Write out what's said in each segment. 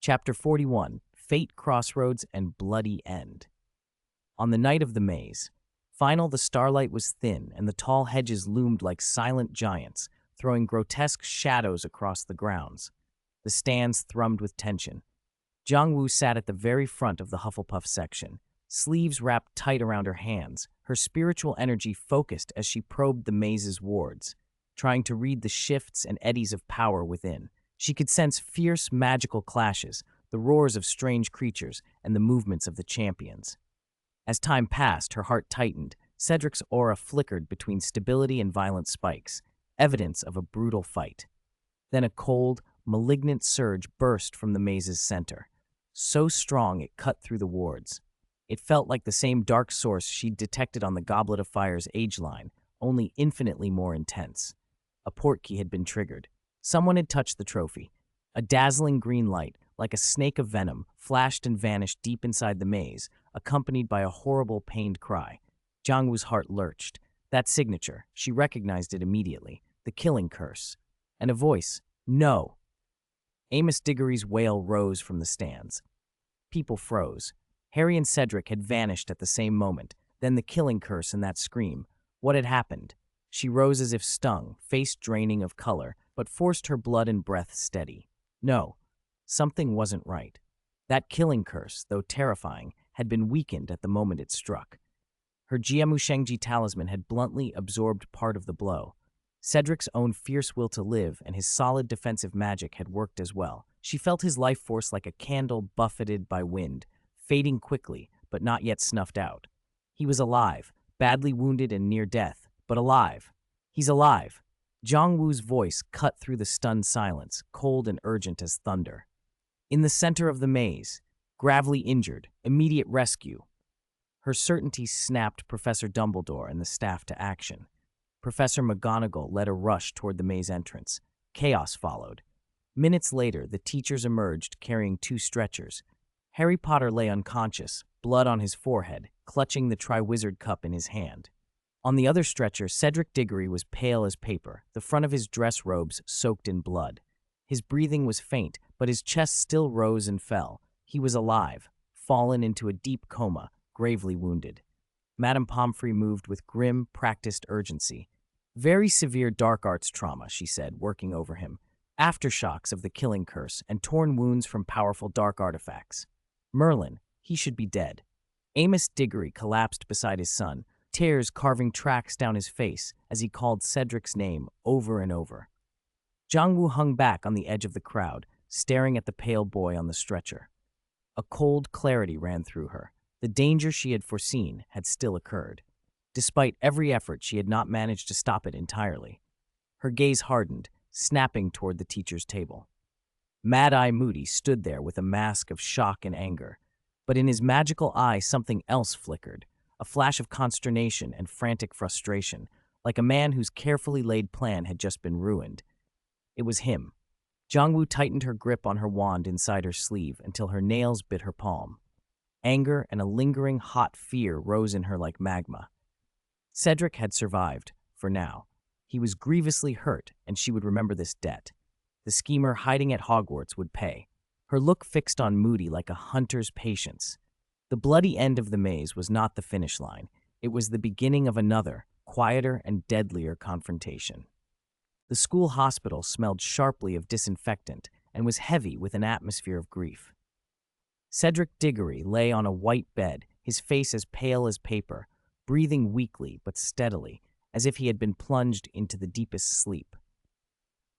Chapter 41, Fate, Crossroads, and Bloody End. On the night of the maze, the starlight was thin and the tall hedges loomed like silent giants, throwing grotesque shadows across the grounds. The stands thrummed with tension. Jiangwu sat at the very front of the Hufflepuff section, sleeves wrapped tight around her hands, her spiritual energy focused as she probed the maze's wards, trying to read the shifts and eddies of power within. She could sense fierce magical clashes, the roars of strange creatures, and the movements of the champions. As time passed, her heart tightened. Cedric's aura flickered between stability and violent spikes, evidence of a brutal fight. Then a cold, malignant surge burst from the maze's center, so strong it cut through the wards. It felt like the same dark source she'd detected on the Goblet of Fire's age line, only infinitely more intense. A portkey had been triggered. Someone had touched the trophy. A dazzling green light, like a snake of venom, flashed and vanished deep inside the maze, accompanied by a horrible, pained cry. Jiangwu's heart lurched. That signature, she recognized it immediately. The killing curse. And a voice, "No!" Amos Diggory's wail rose from the stands. People froze. Harry and Cedric had vanished at the same moment. Then the killing curse and that scream. What had happened? She rose as if stung, face draining of color, but forced her blood and breath steady. No, something wasn't right. That killing curse, though terrifying, had been weakened at the moment it struck. Her Jiamu Shengji talisman had bluntly absorbed part of the blow. Cedric's own fierce will to live and his solid defensive magic had worked as well. She felt his life force like a candle buffeted by wind, fading quickly, but not yet snuffed out. He was alive, badly wounded and near death, but alive. He's alive. Jiangwu's voice cut through the stunned silence, cold and urgent as thunder. In the center of the maze, gravely injured, immediate rescue. Her certainty snapped Professor Dumbledore and the staff to action. Professor McGonagall led a rush toward the maze entrance. Chaos followed. Minutes later, the teachers emerged carrying 2 stretchers. Harry Potter lay unconscious, blood on his forehead, clutching the Triwizard Cup in his hand. On the other stretcher, Cedric Diggory was pale as paper, the front of his dress robes soaked in blood. His breathing was faint, but his chest still rose and fell. He was alive, fallen into a deep coma, gravely wounded. Madame Pomfrey moved with grim, practiced urgency. Very severe dark arts trauma, she said, working over him. Aftershocks of the killing curse and torn wounds from powerful dark artifacts. Merlin, he should be dead. Amos Diggory collapsed beside his son, tears carving tracks down his face as he called Cedric's name over and over. Jiangwu hung back on the edge of the crowd, staring at the pale boy on the stretcher. A cold clarity ran through her. The danger she had foreseen had still occurred. Despite every effort, she had not managed to stop it entirely. Her gaze hardened, snapping toward the teacher's table. Mad-Eye Moody stood there with a mask of shock and anger, but in his magical eye something else flickered, a flash of consternation and frantic frustration, like a man whose carefully laid plan had just been ruined. It was him. Jiangwu tightened her grip on her wand inside her sleeve until her nails bit her palm. Anger and a lingering hot fear rose in her like magma. Cedric had survived, for now. He was grievously hurt, and she would remember this debt. The schemer hiding at Hogwarts would pay. Her look fixed on Moody like a hunter's patience. The bloody end of the maze was not the finish line. It was the beginning of another, quieter and deadlier confrontation. The school hospital smelled sharply of disinfectant and was heavy with an atmosphere of grief. Cedric Diggory lay on a white bed, his face as pale as paper, breathing weakly but steadily, as if he had been plunged into the deepest sleep.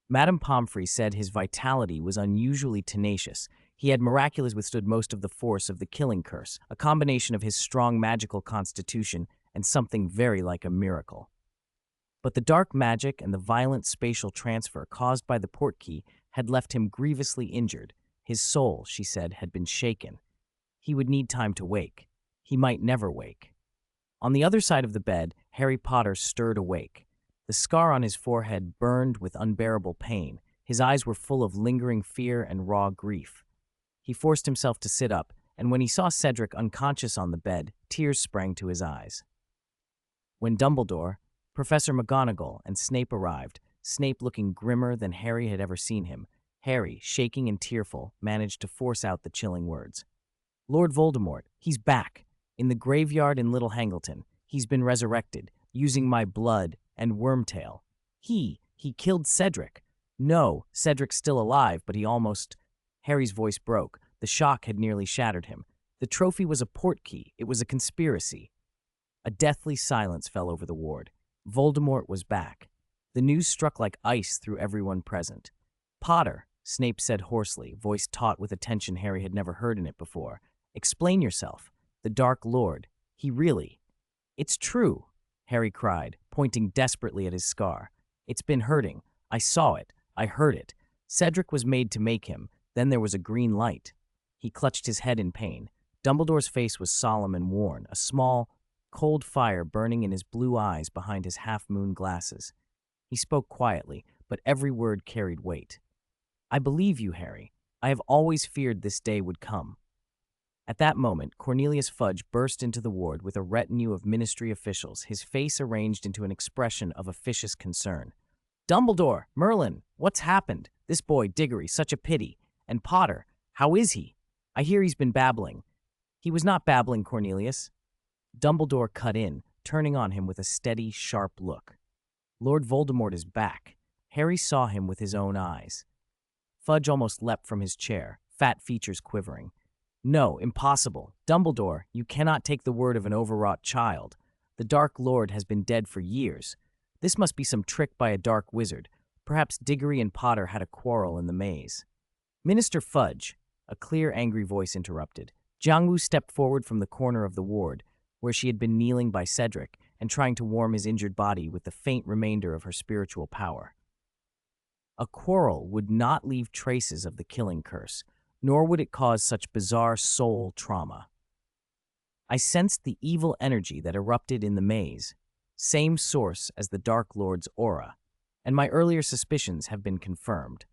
Madame Pomfrey said his vitality was unusually tenacious. He had miraculously withstood most of the force of the killing curse, a combination of his strong magical constitution and something very like a miracle. But the dark magic and the violent spatial transfer caused by the portkey had left him grievously injured. His soul, she said, had been shaken. He would need time to wake. He might never wake. On the other side of the bed, Harry Potter stirred awake. The scar on his forehead burned with unbearable pain. His eyes were full of lingering fear and raw grief. He forced himself to sit up, and when he saw Cedric unconscious on the bed, tears sprang to his eyes. When Dumbledore, Professor McGonagall, and Snape arrived, Snape looking grimmer than Harry had ever seen him, Harry, shaking and tearful, managed to force out the chilling words. Lord Voldemort, he's back. In the graveyard in Little Hangleton. He's been resurrected, using my blood and Wormtail. He killed Cedric. No, Cedric's still alive, but he almost... Harry's voice broke. The shock had nearly shattered him. The trophy was a portkey. It was a conspiracy. A deathly silence fell over the ward. Voldemort was back. The news struck like ice through everyone present. Potter, Snape said hoarsely, voice taut with a tension Harry had never heard in it before. Explain yourself. The Dark Lord. He really... It's true, Harry cried, pointing desperately at his scar. It's been hurting. I saw it. I heard it. Cedric was made to make him. Then there was a green light. He clutched his head in pain. Dumbledore's face was solemn and worn, a small, cold fire burning in his blue eyes behind his half-moon glasses. He spoke quietly, but every word carried weight. I believe you, Harry. I have always feared this day would come. At that moment, Cornelius Fudge burst into the ward with a retinue of ministry officials, his face arranged into an expression of officious concern. Dumbledore, Merlin, what's happened? This boy, Diggory, such a pity. And Potter, how is he? I hear he's been babbling. He was not babbling, Cornelius. Dumbledore cut in, turning on him with a steady, sharp look. Lord Voldemort is back. Harry saw him with his own eyes. Fudge almost leapt from his chair, fat features quivering. No, impossible. Dumbledore, you cannot take the word of an overwrought child. The Dark Lord has been dead for years. This must be some trick by a dark wizard. Perhaps Diggory and Potter had a quarrel in the maze. Minister Fudge, a clear, angry voice interrupted. Jiangwu stepped forward from the corner of the ward, where she had been kneeling by Cedric and trying to warm his injured body with the faint remainder of her spiritual power. A quarrel would not leave traces of the killing curse, nor would it cause such bizarre soul trauma. I sensed the evil energy that erupted in the maze, same source as the Dark Lord's aura, and my earlier suspicions have been confirmed.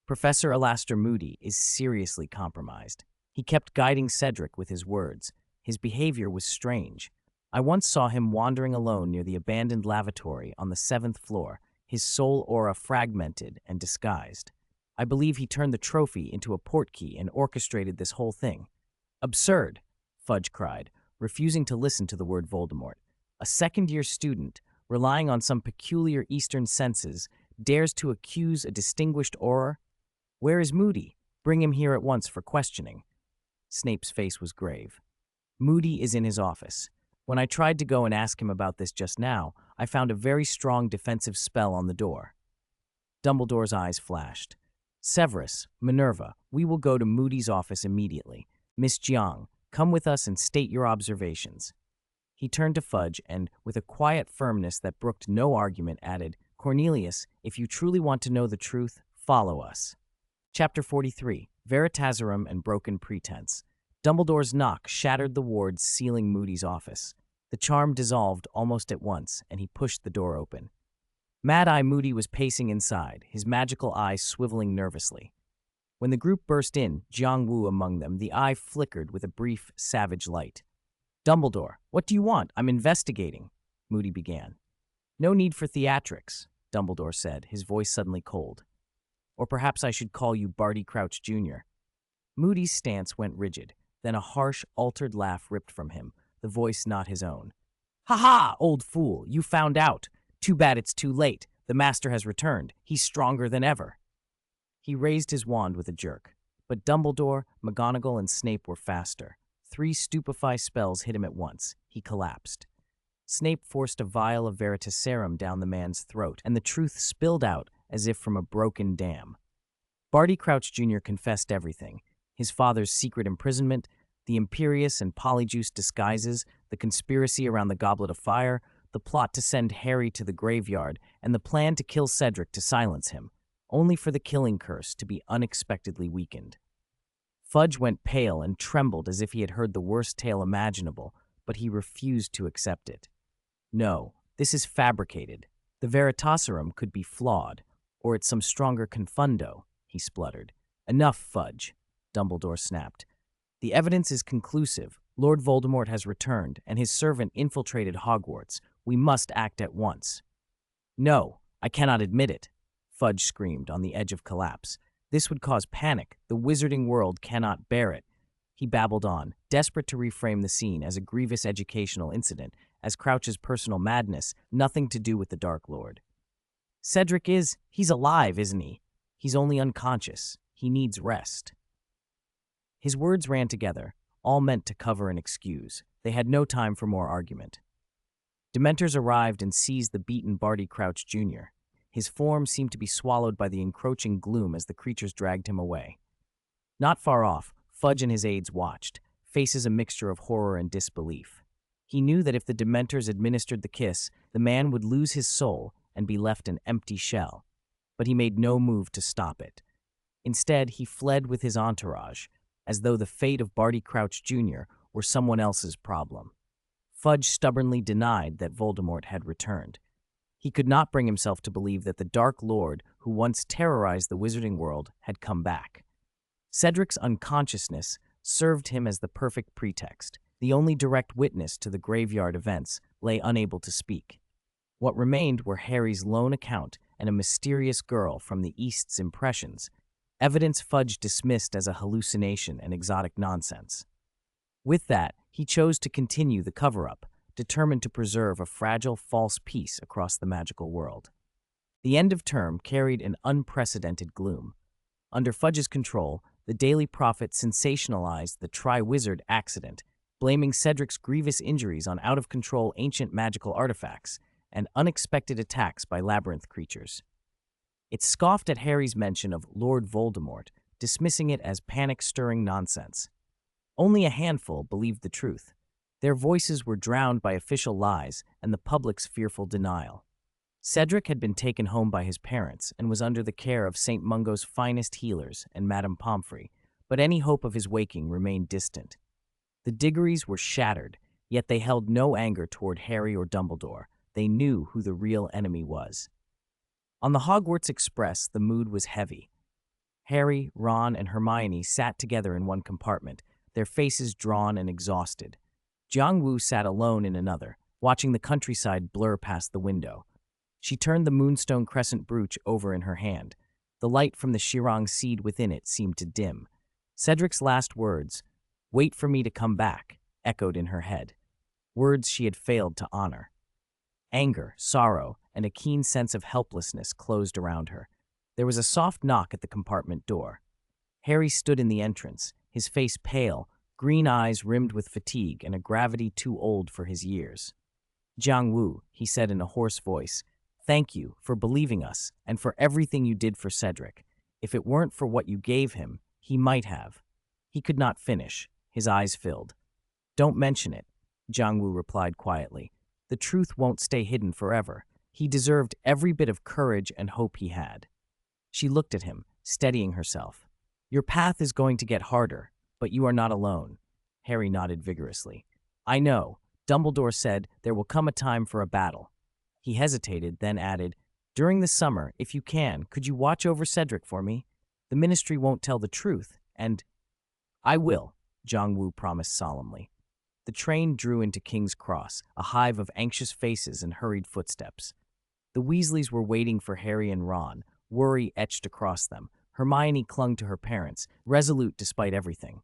Professor Alastair Moody is seriously compromised. He kept guiding Cedric with his words. His behavior was strange. I once saw him wandering alone near the abandoned lavatory on the 7th floor, his soul aura fragmented and disguised. I believe he turned the trophy into a portkey and orchestrated this whole thing. Absurd, Fudge cried, refusing to listen to the word Voldemort. A second-year student, relying on some peculiar Eastern senses, dares to accuse a distinguished auror? Where is Moody? Bring him here at once for questioning. Snape's face was grave. Moody is in his office. When I tried to go and ask him about this just now, I found a very strong defensive spell on the door. Dumbledore's eyes flashed. Severus, Minerva, we will go to Moody's office immediately. Miss Jiang, come with us and state your observations. He turned to Fudge and, with a quiet firmness that brooked no argument, added, Cornelius, if you truly want to know the truth, follow us. Chapter 43, Veritaserum and Broken Pretense. Dumbledore's knock shattered the wards sealing Moody's office. The charm dissolved almost at once, and he pushed the door open. Mad-Eye Moody was pacing inside, his magical eyes swiveling nervously. When the group burst in, Jiangwu among them, the eye flickered with a brief, savage light. Dumbledore, what do you want? I'm investigating, Moody began. No need for theatrics, Dumbledore said, his voice suddenly cold. Or perhaps I should call you Barty Crouch Jr. Moody's stance went rigid. Then a harsh, altered laugh ripped from him, the voice not his own. Ha-ha, old fool, you found out. Too bad it's too late. The master has returned. He's stronger than ever. He raised his wand with a jerk. But Dumbledore, McGonagall, and Snape were faster. 3 stupefy spells hit him at once. He collapsed. Snape forced a vial of Veritaserum down the man's throat, and the truth spilled out as if from a broken dam. Barty Crouch Jr. confessed everything. His father's secret imprisonment, the Imperius and Polyjuice disguises, the conspiracy around the Goblet of Fire, the plot to send Harry to the graveyard, and the plan to kill Cedric to silence him, only for the killing curse to be unexpectedly weakened. Fudge went pale and trembled as if he had heard the worst tale imaginable, but he refused to accept it. No, this is fabricated. The Veritaserum could be flawed, or it's some stronger confundo, he spluttered. Enough, Fudge, Dumbledore snapped. The evidence is conclusive. Lord Voldemort has returned, and his servant infiltrated Hogwarts. We must act at once. No, I cannot admit it, Fudge screamed, on the edge of collapse. This would cause panic. The wizarding world cannot bear it. He babbled on, desperate to reframe the scene as a grievous educational incident, as Crouch's personal madness, nothing to do with the Dark Lord. He's alive, isn't he? He's only unconscious. He needs rest. His words ran together, all meant to cover and excuse. They had no time for more argument. Dementors arrived and seized the beaten Barty Crouch Jr. His form seemed to be swallowed by the encroaching gloom as the creatures dragged him away. Not far off, Fudge and his aides watched, faces a mixture of horror and disbelief. He knew that if the Dementors administered the kiss, the man would lose his soul and be left an empty shell. But he made no move to stop it. Instead, he fled with his entourage, as though the fate of Barty Crouch Jr. were someone else's problem. Fudge stubbornly denied that Voldemort had returned. He could not bring himself to believe that the Dark Lord, who once terrorized the wizarding world, had come back. Cedric's unconsciousness served him as the perfect pretext. The only direct witness to the graveyard events lay unable to speak. What remained were Harry's lone account and a mysterious girl from the East's impressions, evidence Fudge dismissed as a hallucination and exotic nonsense. With that, he chose to continue the cover-up, determined to preserve a fragile false peace across the magical world. The end of term carried an unprecedented gloom. Under Fudge's control, the Daily Prophet sensationalized the Tri-Wizard accident, blaming Cedric's grievous injuries on out-of-control ancient magical artifacts and unexpected attacks by labyrinth creatures. It scoffed at Harry's mention of Lord Voldemort, dismissing it as panic-stirring nonsense. Only a handful believed the truth. Their voices were drowned by official lies and the public's fearful denial. Cedric had been taken home by his parents and was under the care of St. Mungo's finest healers and Madame Pomfrey, but any hope of his waking remained distant. The Diggories were shattered, yet they held no anger toward Harry or Dumbledore. They knew who the real enemy was. On the Hogwarts Express, the mood was heavy. Harry, Ron, and Hermione sat together in one compartment, their faces drawn and exhausted. Jiangwu sat alone in another, watching the countryside blur past the window. She turned the moonstone crescent brooch over in her hand. The light from the Shirang seed within it seemed to dim. Cedric's last words, "Wait for me to come back," echoed in her head. Words she had failed to honor. Anger, sorrow, and a keen sense of helplessness closed around her. There was a soft knock at the compartment door. Harry stood in the entrance, his face pale, green eyes rimmed with fatigue and a gravity too old for his years. "Jiangwu," he said in a hoarse voice, "thank you for believing us and for everything you did for Cedric. If it weren't for what you gave him, he might have." He could not finish. His eyes filled. "Don't mention it," Jiangwu replied quietly. "The truth won't stay hidden forever. He deserved every bit of courage and hope he had." She looked at him, steadying herself. "Your path is going to get harder, but you are not alone." Harry nodded vigorously. "I know. Dumbledore said there will come a time for a battle." He hesitated, then added, "During the summer, if you can, could you watch over Cedric for me? The Ministry won't tell the truth, and—" "I will," Jiangwu promised solemnly. The train drew into King's Cross, a hive of anxious faces and hurried footsteps. The Weasleys were waiting for Harry and Ron, worry etched across them. Hermione clung to her parents, resolute despite everything.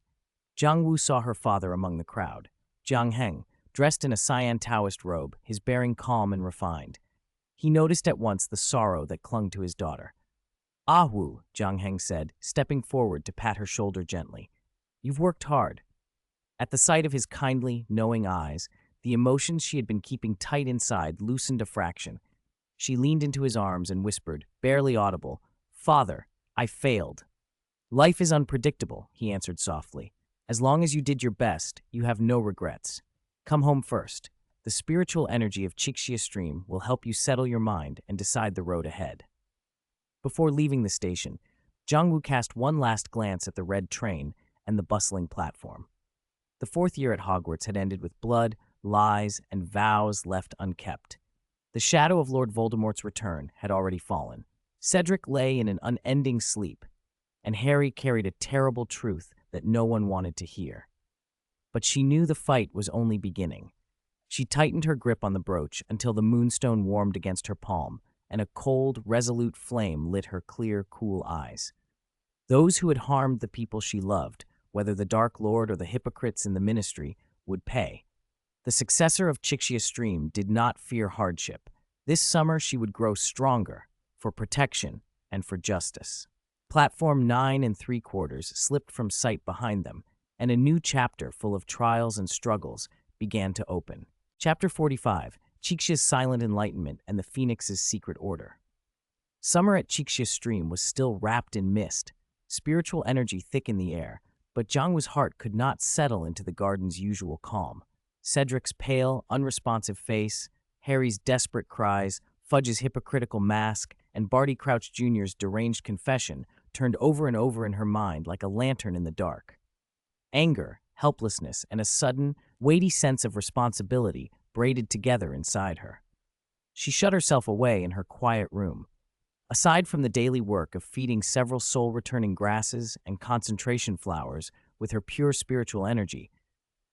Jiangwu saw her father among the crowd. Jiang Heng, dressed in a cyan Taoist robe, his bearing calm and refined. He noticed at once the sorrow that clung to his daughter. "Ah Wu," Jiang Heng said, stepping forward to pat her shoulder gently. "You've worked hard." At the sight of his kindly, knowing eyes, the emotions she had been keeping tight inside loosened a fraction. She leaned into his arms and whispered, barely audible, "Father, I failed." "Life is unpredictable," he answered softly. "As long as you did your best, you have no regrets. Come home first. The spiritual energy of Chixia Stream will help you settle your mind and decide the road ahead." Before leaving the station, Jiangwu cast one last glance at the red train and the bustling platform. The 4th year at Hogwarts had ended with blood, lies, and vows left unkept. The shadow of Lord Voldemort's return had already fallen. Cedric lay in an unending sleep, and Harry carried a terrible truth that no one wanted to hear. But she knew the fight was only beginning. She tightened her grip on the brooch until the moonstone warmed against her palm, and a cold, resolute flame lit her clear, cool eyes. Those who had harmed the people she loved, whether the Dark Lord or the hypocrites in the ministry, would pay. The successor of Chixia Stream did not fear hardship. This summer she would grow stronger, for protection and for justice. Platform 9 3/4 slipped from sight behind them, and a new chapter full of trials and struggles began to open. Chapter 45, Chixia's Silent Enlightenment and the Phoenix's Secret Order. Summer at Chixia Stream was still wrapped in mist, spiritual energy thick in the air, but Jiangwu's heart could not settle into the garden's usual calm. Cedric's pale, unresponsive face, Harry's desperate cries, Fudge's hypocritical mask, and Barty Crouch Jr.'s deranged confession turned over and over in her mind like a lantern in the dark. Anger, helplessness, and a sudden, weighty sense of responsibility braided together inside her. She shut herself away in her quiet room. Aside from the daily work of feeding several soul-returning grasses and concentration flowers with her pure spiritual energy,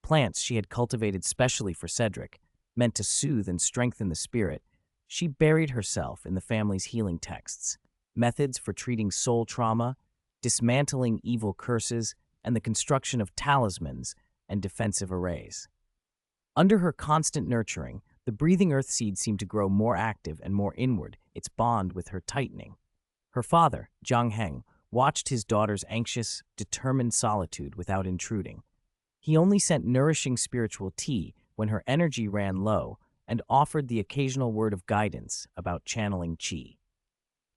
plants she had cultivated specially for Cedric, meant to soothe and strengthen the spirit, she buried herself in the family's healing texts, methods for treating soul trauma, dismantling evil curses, and the construction of talismans and defensive arrays. Under her constant nurturing, the breathing earth seed seemed to grow more active and more inward, its bond with her tightening. Her father, Jiang Heng, watched his daughter's anxious, determined solitude without intruding. He only sent nourishing spiritual tea when her energy ran low and offered the occasional word of guidance about channeling qi.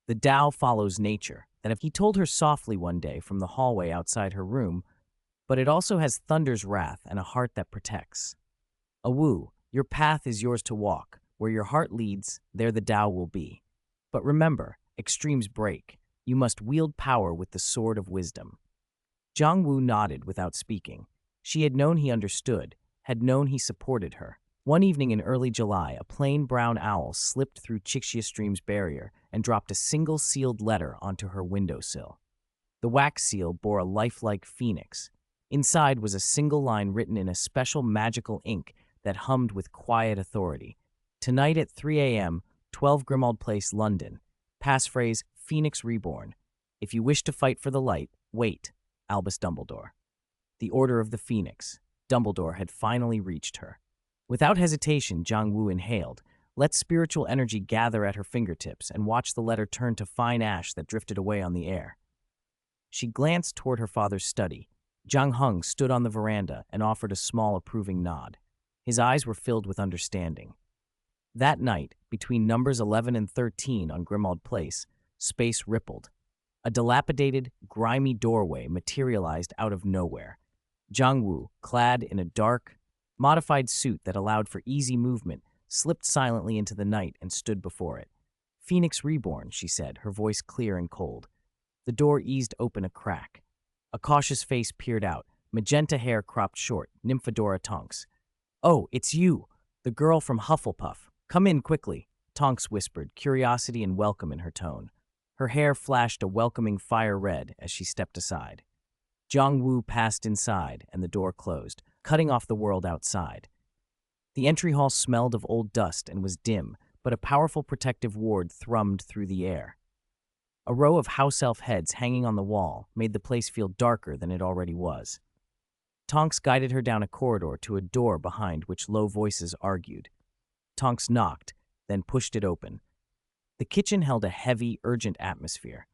The Tao follows nature, that if he told her softly one day from the hallway outside her room, but it also has thunder's wrath and a heart that protects. Awu, your path is yours to walk. Where your heart leads, there the Tao will be. But remember, extremes break. You must wield power with the sword of wisdom. Jiang Wu nodded without speaking. She had known he understood, had known he supported her. One evening in early July, a plain brown owl slipped through Chixia Stream's barrier and dropped a single sealed letter onto her windowsill. The wax seal bore a lifelike phoenix. Inside was a single line written in a special magical ink that hummed with quiet authority. Tonight at 3 a.m., 12 Grimmauld Place, London. Passphrase, Phoenix Reborn. If you wish to fight for the light, wait. Albus Dumbledore. The Order of the Phoenix. Dumbledore had finally reached her. Without hesitation, Jiang Wu inhaled, let spiritual energy gather at her fingertips, and watched the letter turn to fine ash that drifted away on the air. She glanced toward her father's study. Jiang Heng stood on the veranda and offered a small approving nod. His eyes were filled with understanding. That night, between numbers 11 and 13 on Grimmauld Place, space rippled. A dilapidated, grimy doorway materialized out of nowhere. Jiang Wu, clad in a dark, modified suit that allowed for easy movement, slipped silently into the night and stood before it. Phoenix Reborn, she said, her voice clear and cold. The door eased open a crack. A cautious face peered out, magenta hair cropped short, Nymphadora Tonks. Oh, it's you, the girl from Hufflepuff. Come in quickly, Tonks whispered, curiosity and welcome in her tone. Her hair flashed a welcoming fire red as she stepped aside. Jiang Wu passed inside, and the door closed, cutting off the world outside. The entry hall smelled of old dust and was dim, but a powerful protective ward thrummed through the air. A row of house elf heads hanging on the wall made the place feel darker than it already was. Tonks guided her down a corridor to a door behind which low voices argued. Tonks knocked, then pushed it open. The kitchen held a heavy, urgent atmosphere.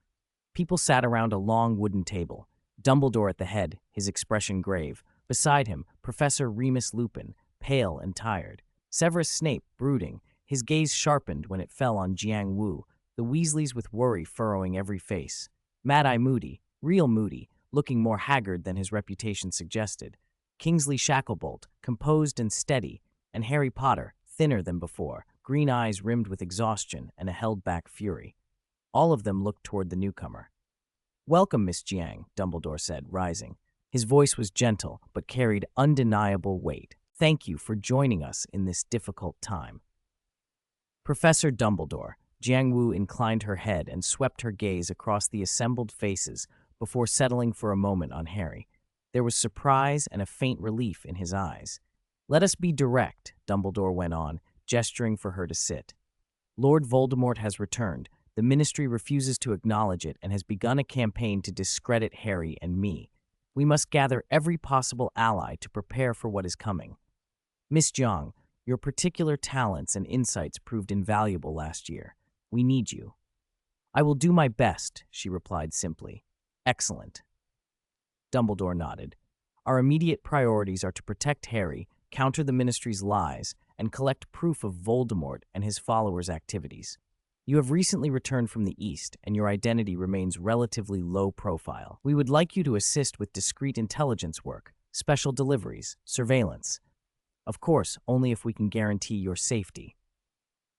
People sat around a long wooden table, Dumbledore at the head, his expression grave. Beside him, Professor Remus Lupin, pale and tired. Severus Snape, brooding, his gaze sharpened when it fell on Jiang Wu, the Weasleys with worry furrowing every face. Mad-Eye Moody, real Moody, looking more haggard than his reputation suggested. Kingsley Shacklebolt, composed and steady, and Harry Potter, thinner than before, green eyes rimmed with exhaustion and a held-back fury. All of them looked toward the newcomer. "Welcome, Miss Jiang," Dumbledore said, rising. His voice was gentle, but carried undeniable weight. "Thank you for joining us in this difficult time." Professor Dumbledore, Jiang Wu inclined her head and swept her gaze across the assembled faces before settling for a moment on Harry. There was surprise and a faint relief in his eyes. "Let us be direct," Dumbledore went on, gesturing for her to sit. "Lord Voldemort has returned, The ministry refuses to acknowledge it and has begun a campaign to discredit Harry and me. We must gather every possible ally to prepare for what is coming. Miss Jiang, your particular talents and insights proved invaluable last year. We need you." "I will do my best," she replied simply. "Excellent." Dumbledore nodded. "Our immediate priorities are to protect Harry, counter the Ministry's lies, and collect proof of Voldemort and his followers' activities. You have recently returned from the East, and your identity remains relatively low profile. We would like you to assist with discreet intelligence work, special deliveries, surveillance. Of course, only if we can guarantee your safety."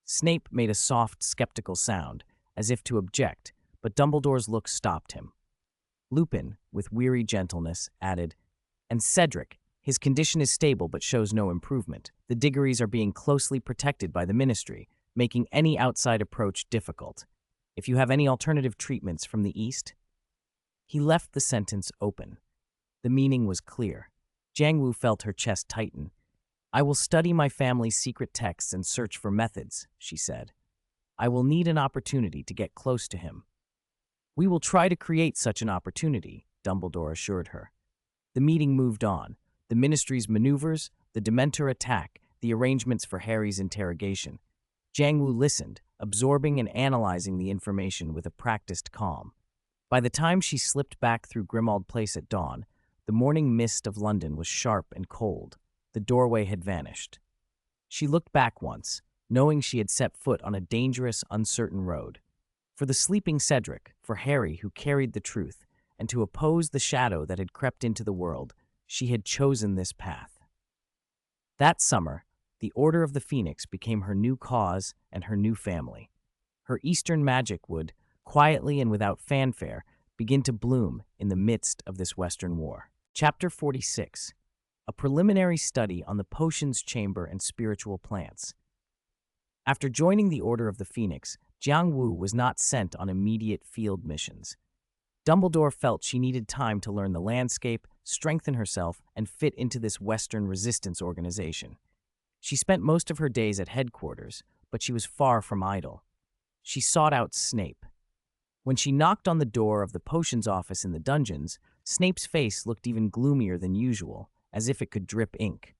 Snape made a soft, skeptical sound, as if to object, but Dumbledore's look stopped him. Lupin, with weary gentleness, added, "And Cedric, his condition is stable but shows no improvement. The Diggories are being closely protected by the Ministry, making any outside approach difficult. If you have any alternative treatments from the East?" He left the sentence open. The meaning was clear. Jiang Wu felt her chest tighten. "I will study my family's secret texts and search for methods," she said. "I will need an opportunity to get close to him." "We will try to create such an opportunity," Dumbledore assured her. The meeting moved on. The Ministry's maneuvers, the Dementor attack, the arrangements for Harry's interrogation. Jiang Wu listened, absorbing and analyzing the information with a practiced calm. By the time she slipped back through Grimmauld Place at dawn, the morning mist of London was sharp and cold. The doorway had vanished. She looked back once, knowing she had set foot on a dangerous, uncertain road. For the sleeping Cedric, for Harry who carried the truth, and to oppose the shadow that had crept into the world, she had chosen this path. That summer, the Order of the Phoenix became her new cause and her new family. Her Eastern magic would, quietly and without fanfare, begin to bloom in the midst of this Western war. Chapter 46. A preliminary study on the potions chamber and spiritual plants. After joining the Order of the Phoenix, Jiang Wu was not sent on immediate field missions. Dumbledore felt she needed time to learn the landscape, strengthen herself, and fit into this Western resistance organization. She spent most of her days at headquarters, but she was far from idle. She sought out Snape. When she knocked on the door of the potions office in the dungeons, Snape's face looked even gloomier than usual, as if it could drip ink.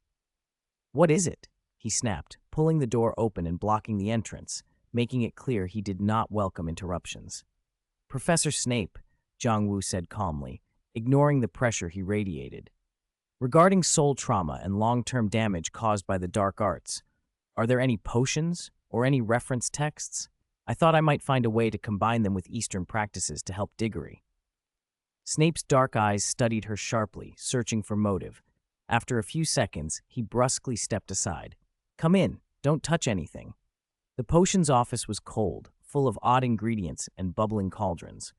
"What is it?" he snapped, pulling the door open and blocking the entrance, making it clear he did not welcome interruptions. "Professor Snape," Jiang Wu said calmly, ignoring the pressure he radiated. "Regarding soul trauma and long-term damage caused by the dark arts, are there any potions or any reference texts? I thought I might find a way to combine them with Eastern practices to help Diggory." Snape's dark eyes studied her sharply, searching for motive. After a few seconds, he brusquely stepped aside. "Come in, don't touch anything." The potions office was cold, full of odd ingredients and bubbling cauldrons.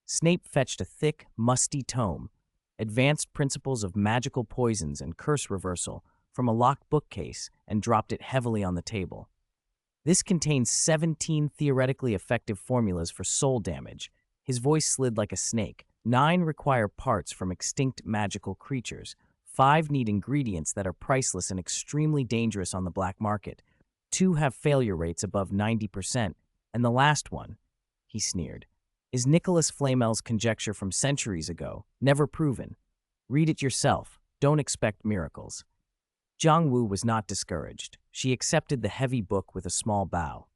Snape fetched a thick, musty tome, Advanced Principles of Magical Poisons and Curse Reversal, from a locked bookcase and dropped it heavily on the table. This contains 17 theoretically effective formulas for soul damage. His voice slid like a snake. 9 require parts from extinct magical creatures. 5 need ingredients that are priceless and extremely dangerous on the black market. 2 have failure rates above 90%. And the last one, he sneered, is Nicholas Flamel's conjecture from centuries ago, never proven. Read it yourself. Don't expect miracles. Jiang Wu was not discouraged. She accepted the heavy book with a small bow.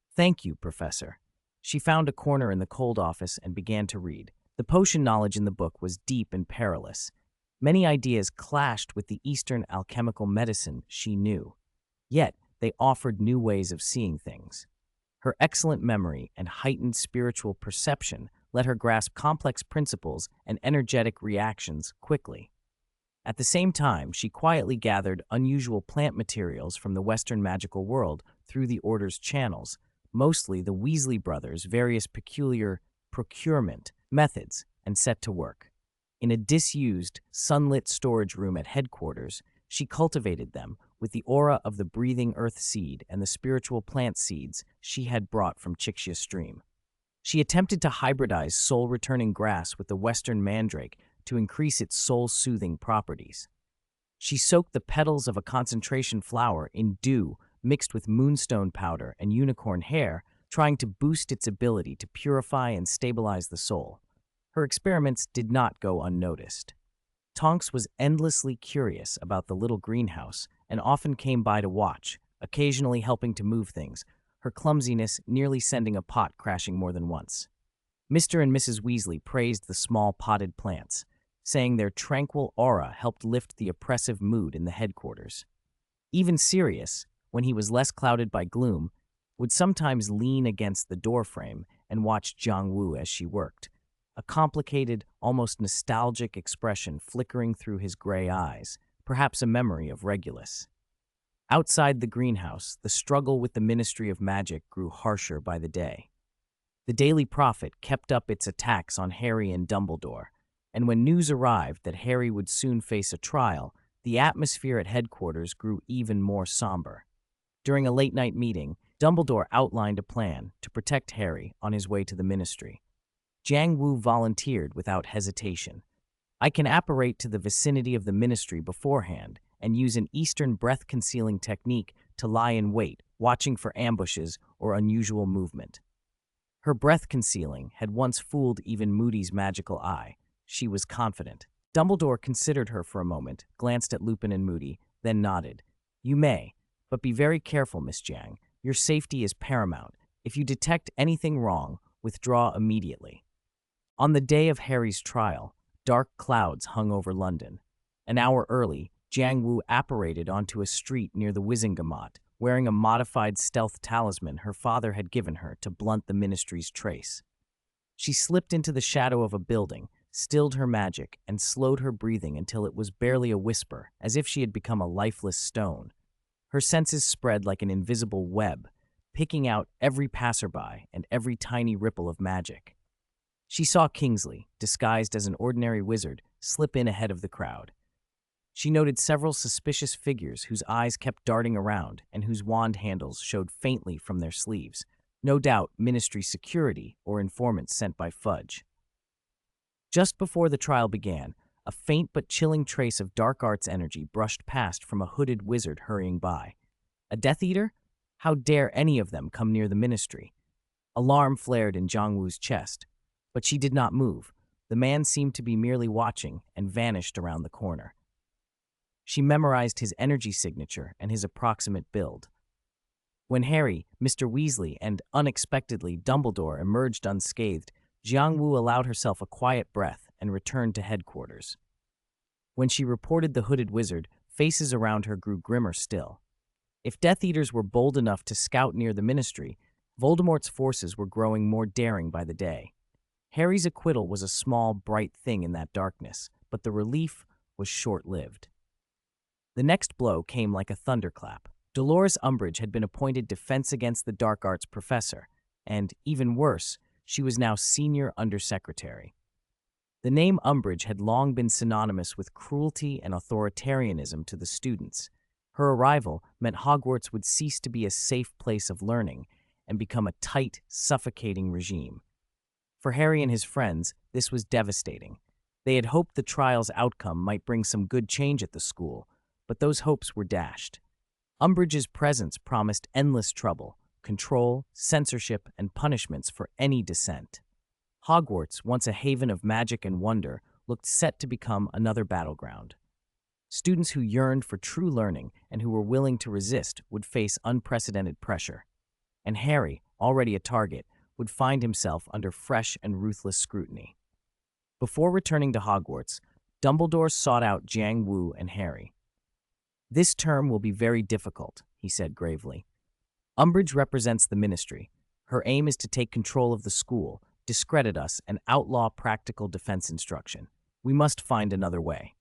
"Thank you, Professor." She found a corner in the cold office and began to read. The potion knowledge in the book was deep and perilous. Many ideas clashed with the Eastern alchemical medicine she knew. Yet, they offered new ways of seeing things. Her excellent memory and heightened spiritual perception let her grasp complex principles and energetic reactions quickly. At the same time, she quietly gathered unusual plant materials from the Western magical world through the Order's channels, mostly the Weasley brothers' various peculiar procurement methods, and set to work. In a disused, sunlit storage room at headquarters, she cultivated them with the aura of the breathing earth seed and the spiritual plant seeds she had brought from Chixia Stream. She attempted to hybridize soul-returning grass with the Western mandrake to increase its soul-soothing properties. She soaked the petals of a concentration flower in dew mixed with moonstone powder and unicorn hair, trying to boost its ability to purify and stabilize the soul. Her experiments did not go unnoticed. Tonks was endlessly curious about the little greenhouse and often came by to watch, occasionally helping to move things, her clumsiness nearly sending a pot crashing more than once. Mr. and Mrs. Weasley praised the small potted plants, saying their tranquil aura helped lift the oppressive mood in the headquarters. Even Sirius, when he was less clouded by gloom, would sometimes lean against the doorframe and watch Jiang-Wu as she worked, a complicated, almost nostalgic expression flickering through his gray eyes, perhaps a memory of Regulus. Outside the greenhouse, the struggle with the Ministry of Magic grew harsher by the day. The Daily Prophet kept up its attacks on Harry and Dumbledore, and when news arrived that Harry would soon face a trial, the atmosphere at headquarters grew even more somber. During a late-night meeting, Dumbledore outlined a plan to protect Harry on his way to the Ministry. Jiang-Wu volunteered without hesitation. "I can apparate to the vicinity of the Ministry beforehand and use an Eastern breath-concealing technique to lie in wait, watching for ambushes or unusual movement." Her breath-concealing had once fooled even Moody's magical eye. She was confident. Dumbledore considered her for a moment, glanced at Lupin and Moody, then nodded. "You may, but be very careful, Miss Jiang. Your safety is paramount. If you detect anything wrong, withdraw immediately." On the day of Harry's trial, dark clouds hung over London. An hour early, Jiang-Wu apparated onto a street near the Wizengamot, wearing a modified stealth talisman her father had given her to blunt the Ministry's trace. She slipped into the shadow of a building, stilled her magic, and slowed her breathing until it was barely a whisper, as if she had become a lifeless stone. Her senses spread like an invisible web, picking out every passerby and every tiny ripple of magic. She saw Kingsley, disguised as an ordinary wizard, slip in ahead of the crowd. She noted several suspicious figures whose eyes kept darting around and whose wand handles showed faintly from their sleeves. No doubt Ministry security or informants sent by Fudge. Just before the trial began, a faint but chilling trace of dark arts energy brushed past from a hooded wizard hurrying by. A Death Eater? How dare any of them come near the Ministry? Alarm flared in Jiang-Wu's chest, but she did not move. The man seemed to be merely watching and vanished around the corner. She memorized his energy signature and his approximate build. When Harry, Mr. Weasley, and, unexpectedly, Dumbledore emerged unscathed, Jiang-Wu allowed herself a quiet breath and returned to headquarters. When she reported the hooded wizard, faces around her grew grimmer still. If Death Eaters were bold enough to scout near the Ministry, Voldemort's forces were growing more daring by the day. Harry's acquittal was a small, bright thing in that darkness, but the relief was short-lived. The next blow came like a thunderclap. Dolores Umbridge had been appointed Defense Against the Dark Arts professor, and, even worse, she was now senior undersecretary. The name Umbridge had long been synonymous with cruelty and authoritarianism to the students. Her arrival meant Hogwarts would cease to be a safe place of learning and become a tight, suffocating regime. For Harry and his friends, this was devastating. They had hoped the trial's outcome might bring some good change at the school, but those hopes were dashed. Umbridge's presence promised endless trouble, control, censorship, and punishments for any dissent. Hogwarts, once a haven of magic and wonder, looked set to become another battleground. Students who yearned for true learning and who were willing to resist would face unprecedented pressure. And Harry, already a target, would find himself under fresh and ruthless scrutiny. Before returning to Hogwarts, Dumbledore sought out Jiang-Wu and Harry. "This term will be very difficult," he said gravely. "Umbridge represents the Ministry. Her aim is to take control of the school, discredit us, and outlaw practical defense instruction. We must find another way."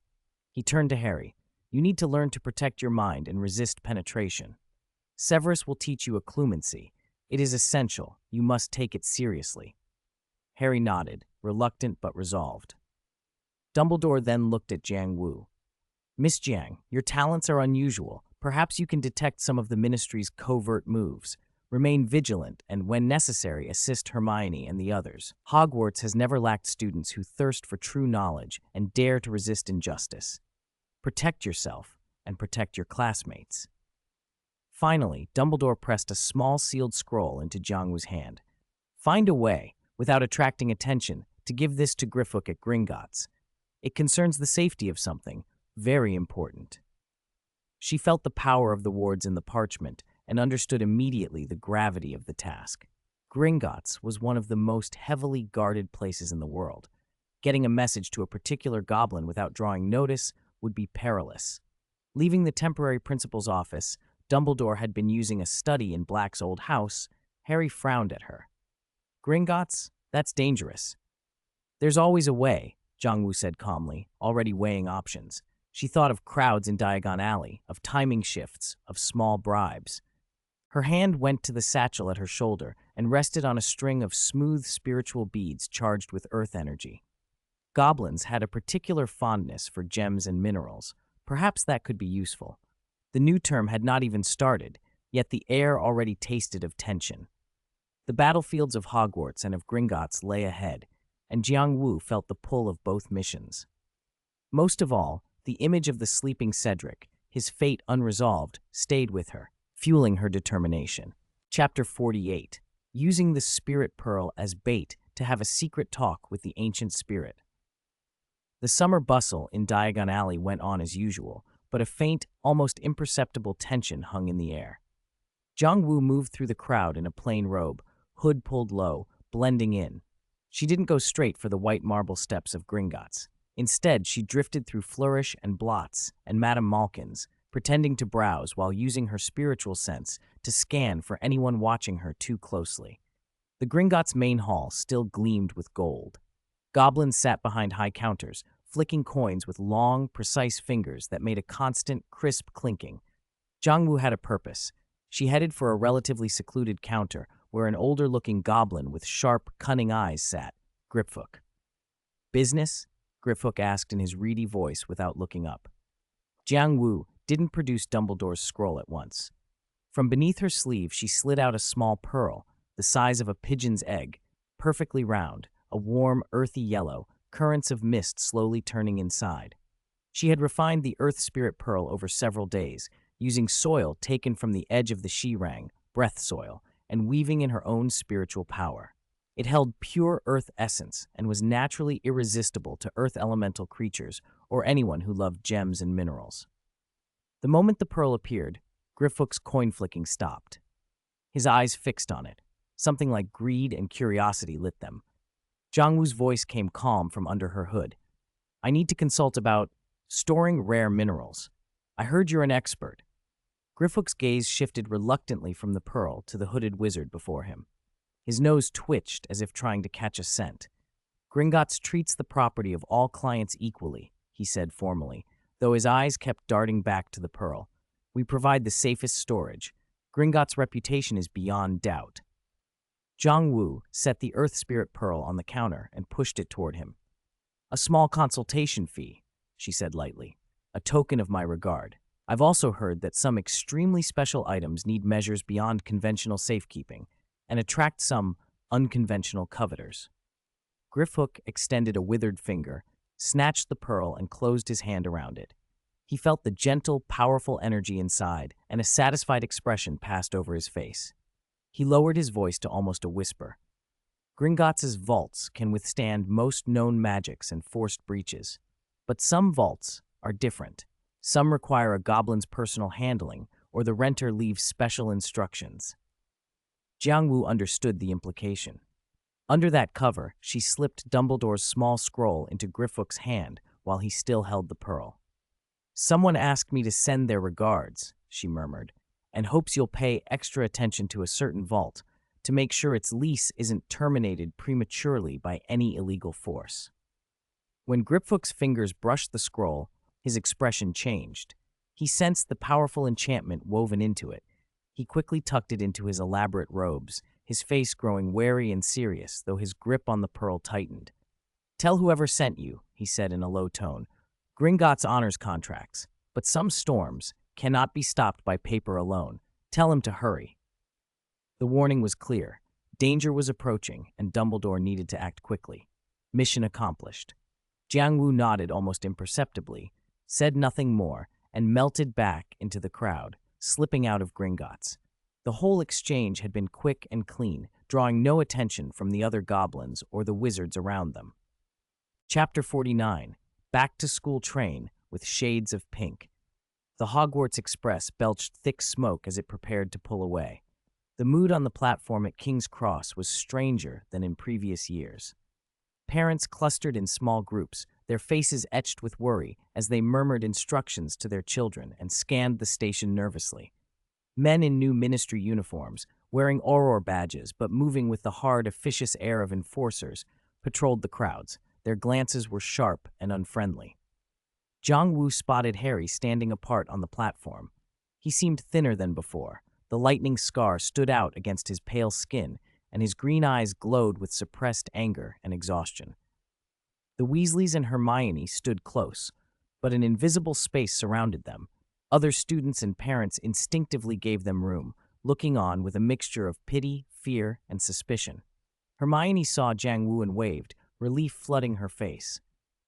He turned to Harry. "You need to learn to protect your mind and resist penetration. Severus will teach you occlumency. It is essential. You must take it seriously." Harry nodded, reluctant but resolved. Dumbledore then looked at Jiang-Wu. "Miss Jiang, your talents are unusual. Perhaps you can detect some of the Ministry's covert moves. Remain vigilant and, when necessary, assist Hermione and the others. Hogwarts has never lacked students who thirst for true knowledge and dare to resist injustice. Protect yourself and protect your classmates." Finally, Dumbledore pressed a small sealed scroll into Jiang Wu's hand. Find a way, without attracting attention, to give this to Griffook at Gringotts. It concerns the safety of something very important. She felt the power of the words in the parchment and understood immediately the gravity of the task. Gringotts was one of the most heavily guarded places in the world. Getting a message to a particular goblin without drawing notice would be perilous. Leaving the temporary principal's office, Dumbledore had been using a study in Black's old house. Harry frowned at her. Gringotts? That's dangerous. There's always a way, Jiang Wu said calmly, already weighing options. She thought of crowds in Diagon Alley, of timing shifts, of small bribes. Her hand went to the satchel at her shoulder and rested on a string of smooth spiritual beads charged with earth energy. Goblins had a particular fondness for gems and minerals. Perhaps that could be useful. The new term had not even started, yet the air already tasted of tension. The battlefields of Hogwarts and of Gringotts lay ahead, and Jiang Wu felt the pull of both missions. Most of all, the image of the sleeping Cedric, his fate unresolved, stayed with her, fueling her determination. Chapter 48. Using the Spirit Pearl as bait to have a secret talk with the ancient spirit. The summer bustle in Diagon Alley went on as usual, but a faint, almost imperceptible tension hung in the air. Jiang Wu moved through the crowd in a plain robe, hood pulled low, blending in. She didn't go straight for the white marble steps of Gringotts. Instead, she drifted through Flourish and Blots and Madame Malkin's, pretending to browse while using her spiritual sense to scan for anyone watching her too closely. The Gringotts main hall still gleamed with gold. Goblins sat behind high counters, flicking coins with long, precise fingers that made a constant, crisp clinking. Jiang Wu had a purpose. She headed for a relatively secluded counter where an older-looking goblin with sharp, cunning eyes sat, Griffook. "Business?" Griffook asked in his reedy voice without looking up. Jiang Wu didn't produce Dumbledore's scroll at once. From beneath her sleeve, she slid out a small pearl, the size of a pigeon's egg, perfectly round, a warm, earthy yellow, currents of mist slowly turning inside. She had refined the Earth Spirit Pearl over several days, using soil taken from the edge of the Shirang, breath soil, and weaving in her own spiritual power. It held pure earth essence and was naturally irresistible to earth elemental creatures or anyone who loved gems and minerals. The moment the pearl appeared, Griffook's coin-flicking stopped. His eyes fixed on it. Something like greed and curiosity lit them. Jiang Wu's voice came calm from under her hood. "I need to consult about storing rare minerals. I heard you're an expert." Griffook's gaze shifted reluctantly from the pearl to the hooded wizard before him. His nose twitched as if trying to catch a scent. "Gringotts treats the property of all clients equally," he said formally, though his eyes kept darting back to the pearl. "We provide the safest storage. Gringotts' reputation is beyond doubt." Jiang Wu set the Earth Spirit Pearl on the counter and pushed it toward him. "A small consultation fee," she said lightly, "a token of my regard. I've also heard that some extremely special items need measures beyond conventional safekeeping and attract some unconventional coveters." Griffook extended a withered finger, snatched the pearl, and closed his hand around it. He felt the gentle, powerful energy inside, and a satisfied expression passed over his face. He lowered his voice to almost a whisper. "Gringotts' vaults can withstand most known magics and forced breaches, but some vaults are different. Some require a goblin's personal handling, or the renter leaves special instructions." Jiang Wu understood the implication. Under that cover, she slipped Dumbledore's small scroll into Griffook's hand while he still held the pearl. "Someone asked me to send their regards," she murmured, "and hopes you'll pay extra attention to a certain vault to make sure its lease isn't terminated prematurely by any illegal force." When Griffook's fingers brushed the scroll, his expression changed. He sensed the powerful enchantment woven into it. He quickly tucked it into his elaborate robes, his face growing wary and serious, though his grip on the pearl tightened. "Tell whoever sent you," he said in a low tone. "Gringotts honors contracts, but some storms cannot be stopped by paper alone. Tell him to hurry." The warning was clear. Danger was approaching, and Dumbledore needed to act quickly. Mission accomplished. Jiang Wu nodded almost imperceptibly, said nothing more, and melted back into the crowd, slipping out of Gringotts. The whole exchange had been quick and clean, drawing no attention from the other goblins or the wizards around them. Chapter 49. Back to School Train with Shades of Pink. The Hogwarts Express belched thick smoke as it prepared to pull away. The mood on the platform at King's Cross was stranger than in previous years. Parents clustered in small groups, their faces etched with worry as they murmured instructions to their children and scanned the station nervously. Men in new ministry uniforms, wearing Auror badges but moving with the hard, officious air of enforcers, patrolled the crowds. Their glances were sharp and unfriendly. Jiang-Wu spotted Harry standing apart on the platform. He seemed thinner than before. The lightning scar stood out against his pale skin, and his green eyes glowed with suppressed anger and exhaustion. The Weasleys and Hermione stood close, but an invisible space surrounded them. Other students and parents instinctively gave them room, looking on with a mixture of pity, fear, and suspicion. Hermione saw Jiang-Wu and waved, relief flooding her face.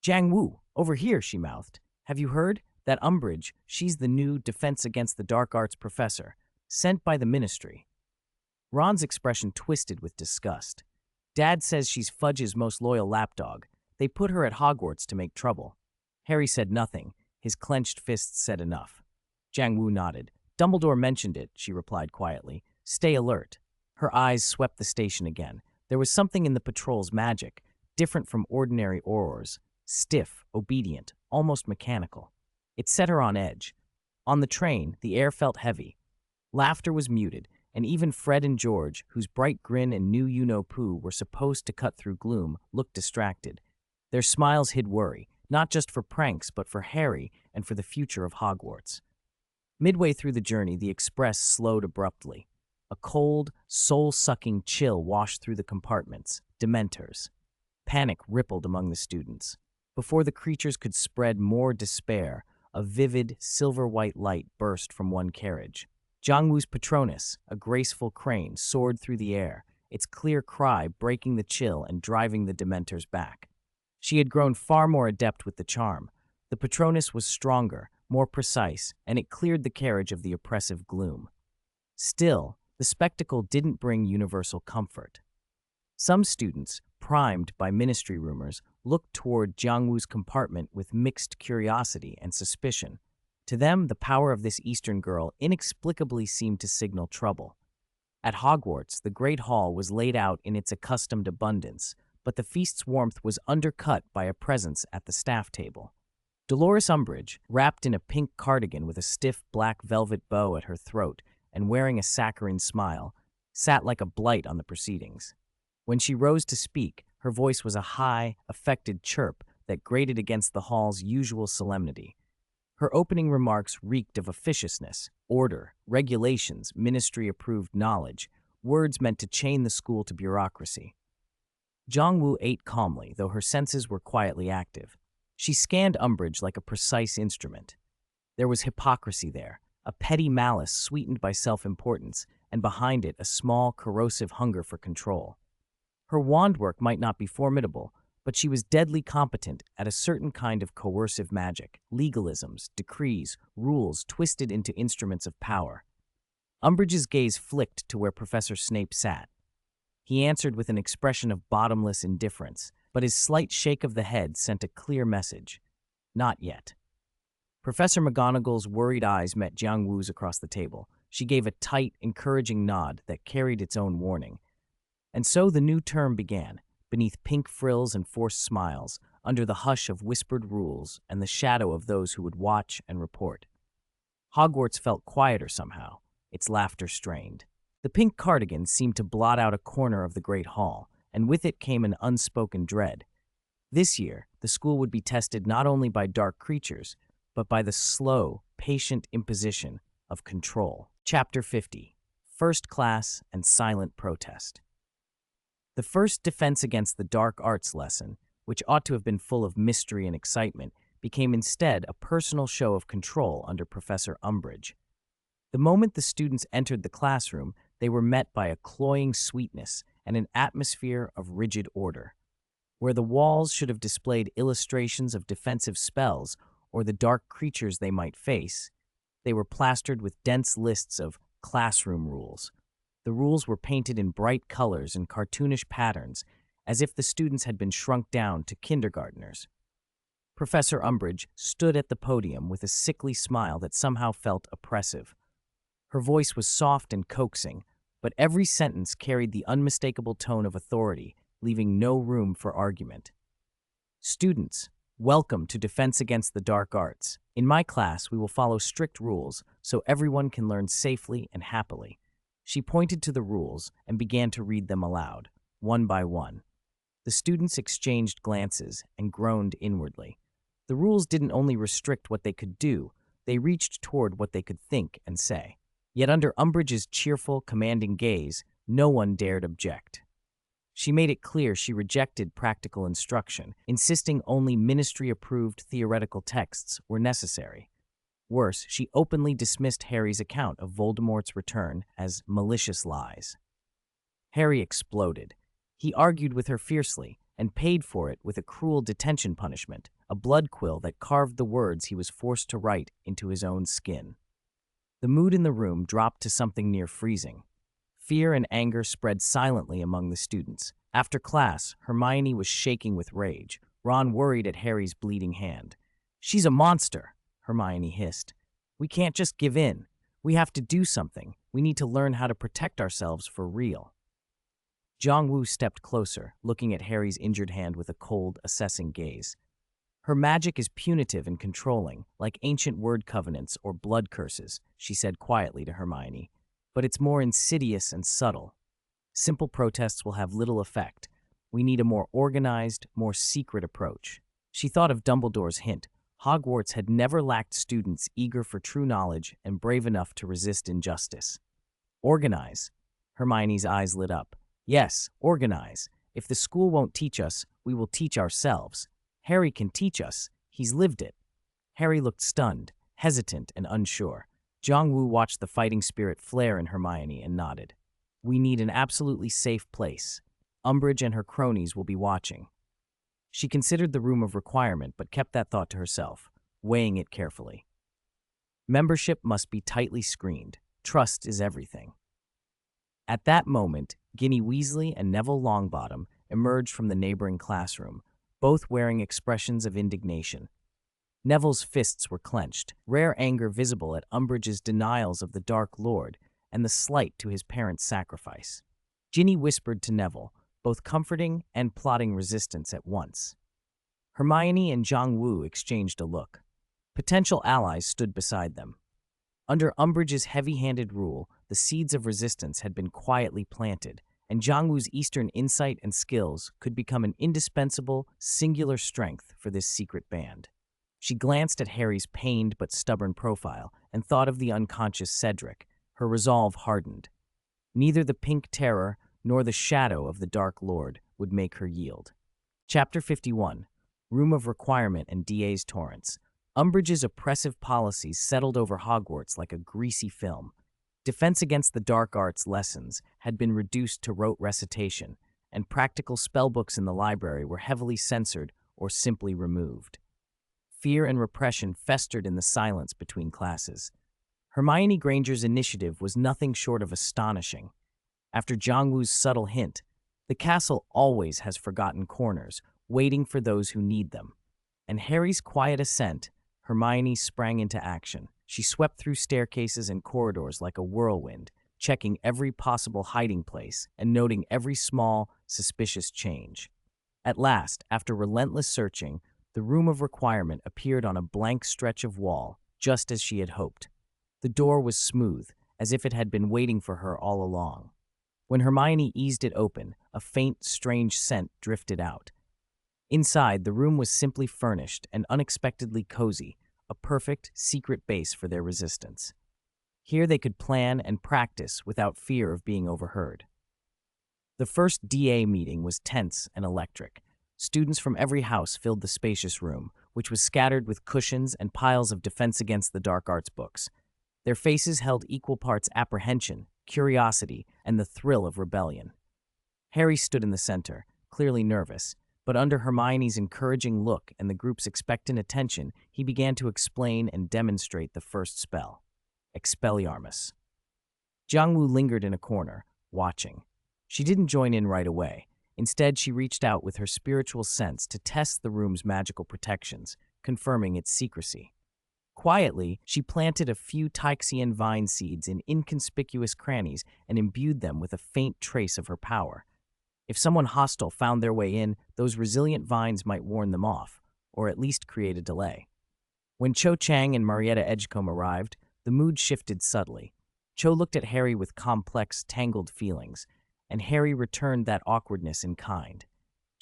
"Jiang-Wu, over here," she mouthed. "Have you heard? That Umbridge, she's the new Defense Against the Dark Arts professor, sent by the Ministry." Ron's expression twisted with disgust. "Dad says she's Fudge's most loyal lapdog. They put her at Hogwarts to make trouble." Harry said nothing. His clenched fists said enough. Jiang-Wu nodded. "Dumbledore mentioned it," she replied quietly. "Stay alert." Her eyes swept the station again. There was something in the patrol's magic, different from ordinary Aurors, stiff, obedient, almost mechanical. It set her on edge. On the train, the air felt heavy. Laughter was muted, and even Fred and George, whose bright grin and new you-know-poo were supposed to cut through gloom, looked distracted. Their smiles hid worry, not just for pranks, but for Harry and for the future of Hogwarts. Midway through the journey, the express slowed abruptly. A cold, soul-sucking chill washed through the compartments. Dementors. Panic rippled among the students. Before the creatures could spread more despair, a vivid, silver-white light burst from one carriage. Jiang-Wu's Patronus, a graceful crane, soared through the air, its clear cry breaking the chill and driving the Dementors back. She had grown far more adept with the charm. The Patronus was stronger, more precise, and it cleared the carriage of the oppressive gloom. Still, the spectacle didn't bring universal comfort. Some students, primed by ministry rumors, looked toward Jiang-Wu's compartment with mixed curiosity and suspicion. To them, the power of this Eastern girl inexplicably seemed to signal trouble. At Hogwarts, the Great Hall was laid out in its accustomed abundance, but the feast's warmth was undercut by a presence at the staff table. Dolores Umbridge, wrapped in a pink cardigan with a stiff black velvet bow at her throat and wearing a saccharine smile, sat like a blight on the proceedings. When she rose to speak, her voice was a high, affected chirp that grated against the hall's usual solemnity. Her opening remarks reeked of officiousness, order, regulations, ministry-approved knowledge, words meant to chain the school to bureaucracy. Jiang-Wu ate calmly, though her senses were quietly active. She scanned Umbridge like a precise instrument. There was hypocrisy there, a petty malice sweetened by self-importance, and behind it a small, corrosive hunger for control. Her wand work might not be formidable, but she was deadly competent at a certain kind of coercive magic, legalisms, decrees, rules twisted into instruments of power. Umbridge's gaze flicked to where Professor Snape sat. He answered with an expression of bottomless indifference, but his slight shake of the head sent a clear message. Not yet. Professor McGonagall's worried eyes met Jiang-Wu's across the table. She gave a tight, encouraging nod that carried its own warning. And so the new term began, beneath pink frills and forced smiles, under the hush of whispered rules and the shadow of those who would watch and report. Hogwarts felt quieter somehow, its laughter strained. The pink cardigan seemed to blot out a corner of the Great Hall, and with it came an unspoken dread. This year, the school would be tested not only by dark creatures, but by the slow, patient imposition of control. Chapter 50. First Class and Silent Protest. The first Defense Against the Dark Arts lesson, which ought to have been full of mystery and excitement, became instead a personal show of control under Professor Umbridge. The moment the students entered the classroom, they were met by a cloying sweetness and an atmosphere of rigid order. Where the walls should have displayed illustrations of defensive spells or the dark creatures they might face, They were plastered with dense lists of classroom rules. The rules were painted in bright colors and cartoonish patterns, as if the students had been shrunk down to kindergartners. Professor Umbridge stood at the podium with a sickly smile that somehow felt oppressive. Her voice was soft and coaxing, but every sentence carried the unmistakable tone of authority, leaving no room for argument. Students, welcome to Defense Against the Dark Arts. In my class, we will follow strict rules so everyone can learn safely and happily. She pointed to the rules and began to read them aloud, one by one. The students exchanged glances and groaned inwardly. The rules didn't only restrict what they could do, they reached toward what they could think and say. Yet under Umbridge's cheerful, commanding gaze, no one dared object. She made it clear she rejected practical instruction, insisting only ministry-approved theoretical texts were necessary. Worse, she openly dismissed Harry's account of Voldemort's return as malicious lies. Harry exploded. He argued with her fiercely and paid for it with a cruel detention punishment, a blood quill that carved the words he was forced to write into his own skin. The mood in the room dropped to something near freezing. Fear and anger spread silently among the students. After class, Hermione was shaking with rage. Ron worried at Harry's bleeding hand. "She's a monster," Hermione hissed. "We can't just give in. We have to do something. We need to learn how to protect ourselves for real." Jongwoo stepped closer, looking at Harry's injured hand with a cold, assessing gaze. "Her magic is punitive and controlling, like ancient word covenants or blood curses," she said quietly to Hermione. "But it's more insidious and subtle. Simple protests will have little effect. We need a more organized, more secret approach." She thought of Dumbledore's hint. Hogwarts had never lacked students eager for true knowledge and brave enough to resist injustice. "Organize." Hermione's eyes lit up. "Yes, organize. If the school won't teach us, we will teach ourselves. Harry can teach us. He's lived it." Harry looked stunned, hesitant, and unsure. Jongwoo watched the fighting spirit flare in Hermione and nodded. "We need an absolutely safe place. Umbridge and her cronies will be watching." She considered the room of requirement but kept that thought to herself, weighing it carefully. Membership must be tightly screened. Trust is everything. At that moment, Ginny Weasley and Neville Longbottom emerged from the neighboring classroom, both wearing expressions of indignation. Neville's fists were clenched, rare anger visible at Umbridge's denials of the Dark Lord and the slight to his parents' sacrifice. Ginny whispered to Neville, both comforting and plotting resistance at once. Hermione and Jongwoo exchanged a look. Potential allies stood beside them. Under Umbridge's heavy-handed rule, the seeds of resistance had been quietly planted, and Jongwoo's Eastern insight and skills could become an indispensable, singular strength for this secret band. She glanced at Harry's pained but stubborn profile and thought of the unconscious Cedric. Her resolve hardened. Neither the pink terror nor the shadow of the Dark Lord would make her yield. Chapter 51. Room of Requirement and DA's Torrents. Umbridge's oppressive policies settled over Hogwarts like a greasy film. Defense Against the Dark Arts lessons had been reduced to rote recitation, and practical spellbooks in the library were heavily censored or simply removed. Fear and repression festered in the silence between classes. Hermione Granger's initiative was nothing short of astonishing. After Jongwoo's subtle hint, the castle always has forgotten corners, waiting for those who need them. And Harry's quiet assent, Hermione sprang into action. She swept through staircases and corridors like a whirlwind, checking every possible hiding place and noting every small, suspicious change. At last, after relentless searching, the Room of Requirement appeared on a blank stretch of wall, just as she had hoped. The door was smooth, as if it had been waiting for her all along. When Hermione eased it open, a faint, strange scent drifted out. Inside, the room was simply furnished and unexpectedly cozy, a perfect, secret base for their resistance. Here they could plan and practice without fear of being overheard. The first DA meeting was tense and electric. Students from every house filled the spacious room, which was scattered with cushions and piles of Defense Against the Dark Arts books. Their faces held equal parts apprehension, curiosity, and the thrill of rebellion. Harry stood in the center, clearly nervous, but under Hermione's encouraging look and the group's expectant attention, he began to explain and demonstrate the first spell. Expelliarmus. Jiangwu lingered in a corner, watching. She didn't join in right away. Instead, she reached out with her spiritual sense to test the room's magical protections, confirming its secrecy. Quietly, she planted a few Taixian vine seeds in inconspicuous crannies and imbued them with a faint trace of her power. If someone hostile found their way in, those resilient vines might warn them off, or at least create a delay. When Cho Chang and Marietta Edgecombe arrived, the mood shifted subtly. Cho looked at Harry with complex, tangled feelings, and Harry returned that awkwardness in kind.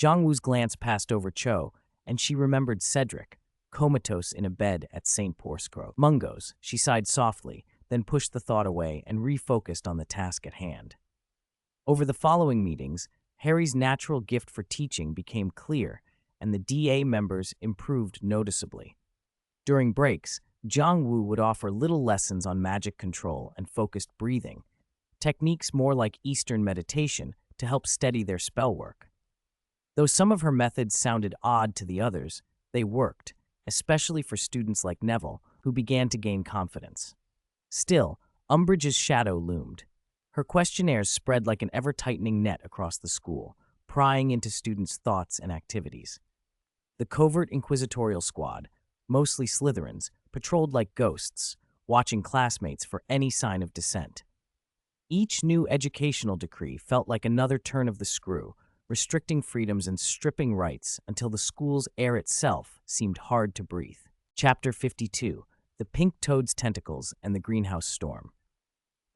Jiangwu's glance passed over Cho, and she remembered Cedric, comatose in a bed at St. Porcro. Mungos, she sighed softly, then pushed the thought away and refocused on the task at hand. Over the following meetings, Harry's natural gift for teaching became clear, and the DA members improved noticeably. During breaks, Jiangwu would offer little lessons on magic control and focused breathing, techniques more like Eastern meditation to help steady their spell work. Though some of her methods sounded odd to the others, they worked, especially for students like Neville, who began to gain confidence. Still, Umbridge's shadow loomed. Her questionnaires spread like an ever-tightening net across the school, prying into students' thoughts and activities. The covert inquisitorial squad, mostly Slytherins, patrolled like ghosts, watching classmates for any sign of dissent. Each new educational decree felt like another turn of the screw, restricting freedoms and stripping rights until the school's air itself seemed hard to breathe. Chapter 52: The Pink Toad's Tentacles and the Greenhouse Storm.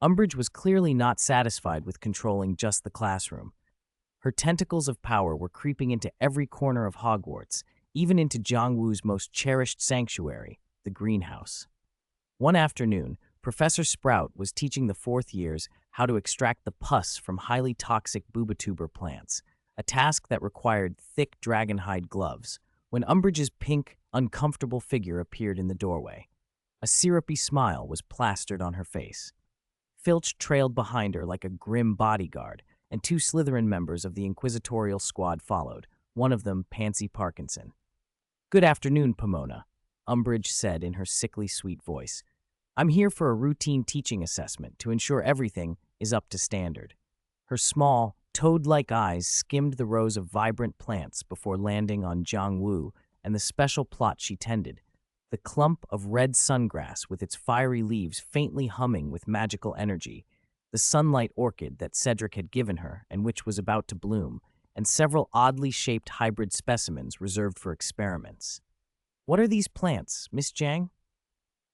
Umbridge was clearly not satisfied with controlling just the classroom. Her tentacles of power were creeping into every corner of Hogwarts, even into Jiangwu's most cherished sanctuary, the greenhouse. One afternoon, Professor Sprout was teaching the fourth years how to extract the pus from highly toxic boobatuber plants, a task that required thick dragonhide gloves, when Umbridge's pink, uncomfortable figure appeared in the doorway. A syrupy smile was plastered on her face. Filch trailed behind her like a grim bodyguard, and two Slytherin members of the inquisitorial squad followed, one of them Pansy Parkinson. "Good afternoon, Pomona," Umbridge said in her sickly sweet voice. "I'm here for a routine teaching assessment to ensure everything is up to standard." Her small, toad-like eyes skimmed the rows of vibrant plants before landing on Jiangwu and the special plot she tended, the clump of red sungrass with its fiery leaves faintly humming with magical energy, the sunlight orchid that Cedric had given her and which was about to bloom, and several oddly shaped hybrid specimens reserved for experiments. "What are these plants, Miss Jiang?"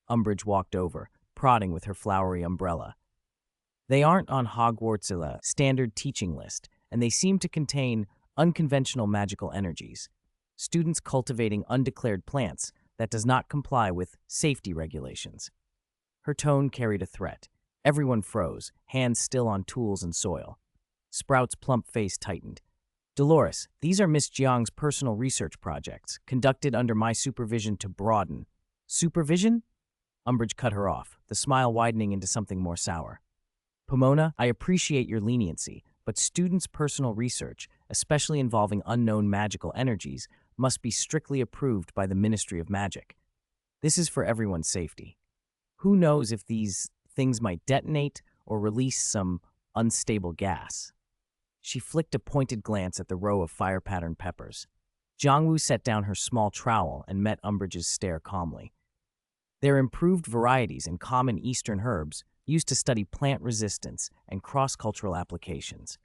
Umbridge walked over, prodding with her flowery umbrella. "They aren't on Hogwarts' standard teaching list, and they seem to contain unconventional magical energies. Students cultivating undeclared plants that does not comply with safety regulations." Her tone carried a threat. Everyone froze, hands still on tools and soil. Sprout's plump face tightened. "Dolores, these are Miss Jiang's personal research projects, conducted under my supervision to broaden." "Supervision?" Umbridge cut her off, the smile widening into something more sour. "Pomona, I appreciate your leniency, but students' personal research, especially involving unknown magical energies, must be strictly approved by the Ministry of Magic. This is for everyone's safety. Who knows if these things might detonate or release some unstable gas?" She flicked a pointed glance at the row of fire-patterned peppers. Jiangwu set down her small trowel and met Umbridge's stare calmly. "They're improved varieties and common Eastern herbs used to study plant resistance and cross-cultural applications.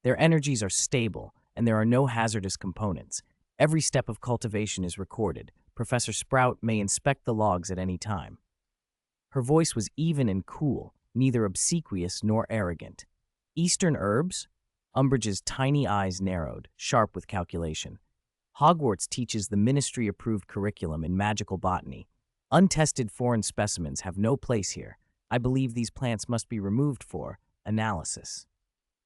Their energies are stable, and there are no hazardous components. Every step of cultivation is recorded. Professor Sprout may inspect the logs at any time." Her voice was even and cool, neither obsequious nor arrogant. "Eastern herbs?" Umbridge's tiny eyes narrowed, sharp with calculation. "Hogwarts teaches the ministry-approved curriculum in magical botany. Untested foreign specimens have no place here. I believe these plants must be removed for analysis."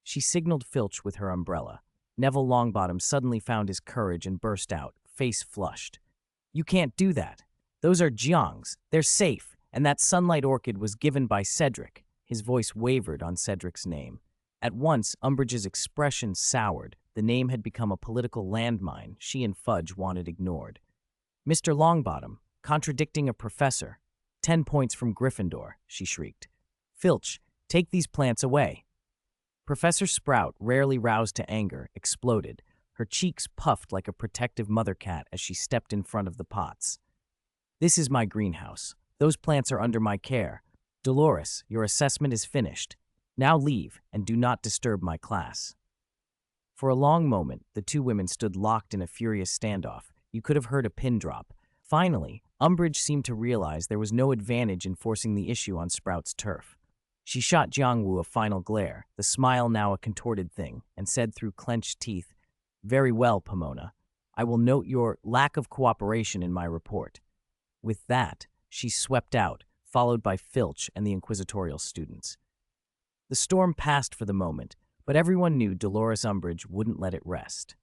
She signaled Filch with her umbrella. Neville Longbottom suddenly found his courage and burst out, face flushed. "You can't do that. Those are Jiang's. They're safe, and that sunlight orchid was given by Cedric." His voice wavered on Cedric's name. At once, Umbridge's expression soured. The name had become a political landmine she and Fudge wanted ignored. "Mr. Longbottom, contradicting a professor." 10 points from Gryffindor, she shrieked. Filch, take these plants away. Professor Sprout, rarely roused to anger, exploded. Her cheeks puffed like a protective mother cat as she stepped in front of the pots. This is my greenhouse. Those plants are under my care. Dolores, your assessment is finished. Now leave and do not disturb my class. For a long moment, the two women stood locked in a furious standoff. You could have heard a pin drop. Finally, Umbridge seemed to realize there was no advantage in forcing the issue on Sprout's turf. She shot Jiangwu a final glare, the smile now a contorted thing, and said through clenched teeth, "Very well, Pomona. I will note your lack of cooperation in my report." With that, she swept out, followed by Filch and the inquisitorial students. The storm passed for the moment, but everyone knew Dolores Umbridge wouldn't let it rest.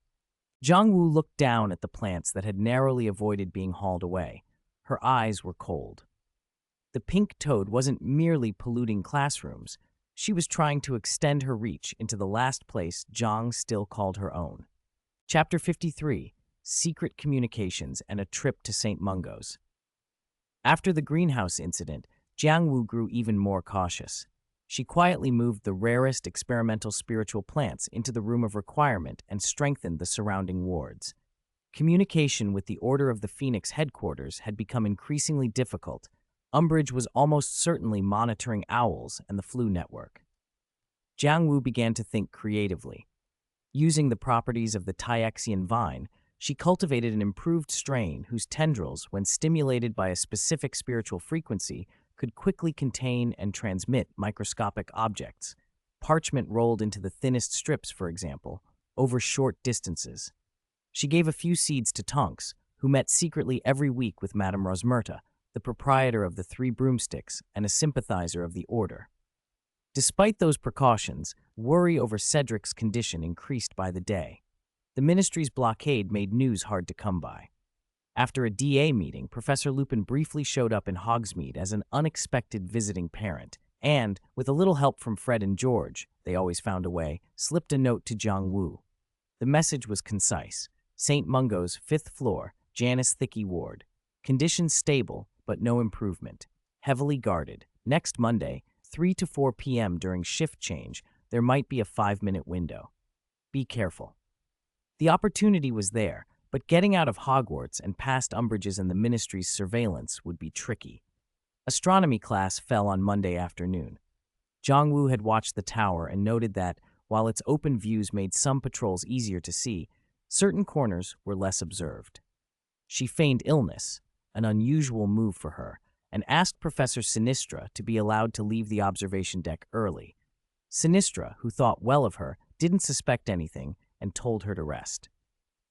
Jiangwu looked down at the plants that had narrowly avoided being hauled away. Her eyes were cold. The pink toad wasn't merely polluting classrooms. She was trying to extend her reach into the last place Zhang still called her own. Chapter 53, Secret Communications and a Trip to St. Mungo's. After the greenhouse incident, Jiangwu grew even more cautious. She quietly moved the rarest experimental spiritual plants into the room of requirement and strengthened the surrounding wards. Communication with the Order of the Phoenix headquarters had become increasingly difficult. Umbridge was almost certainly monitoring owls and the flu network. Jiangwu began to think creatively. Using the properties of the Tyexian vine, she cultivated an improved strain whose tendrils, when stimulated by a specific spiritual frequency, could quickly contain and transmit microscopic objects, parchment rolled into the thinnest strips, for example, over short distances. She gave a few seeds to Tonks, who met secretly every week with Madame Rosmerta, the proprietor of the Three Broomsticks and a sympathizer of the Order. Despite those precautions, worry over Cedric's condition increased by the day. The ministry's blockade made news hard to come by. After a DA meeting, Professor Lupin briefly showed up in Hogsmeade as an unexpected visiting parent, and, with a little help from Fred and George, they always found a way, slipped a note to Jiangwu. The message was concise. St. Mungo's 5th floor, Janice Thickey ward. Conditions stable, but no improvement. Heavily guarded. Next Monday, 3 to 4 p.m. during shift change, there might be a 5-minute window. Be careful. The opportunity was there, but getting out of Hogwarts and past Umbridge's and the Ministry's surveillance would be tricky. Astronomy class fell on Monday afternoon. Jiangwu had watched the tower and noted that, while its open views made some patrols easier to see, certain corners were less observed. She feigned illness, an unusual move for her, and asked Professor Sinistra to be allowed to leave the observation deck early. Sinistra, who thought well of her, didn't suspect anything and told her to rest.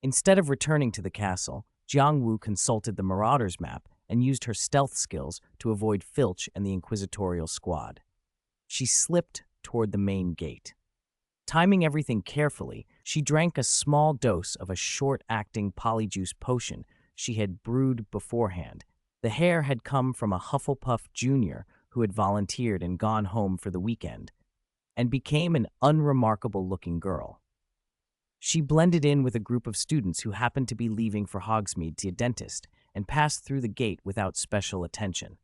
Instead of returning to the castle, Jiangwu consulted the Marauders map and used her stealth skills to avoid Filch and the inquisitorial squad. She slipped toward the main gate. Timing everything carefully, she drank a small dose of a short-acting polyjuice potion she had brewed beforehand. The hair had come from a Hufflepuff junior who had volunteered and gone home for the weekend, and became an unremarkable-looking girl. She blended in with a group of students who happened to be leaving for Hogsmeade to a dentist and passed through the gate without special attention.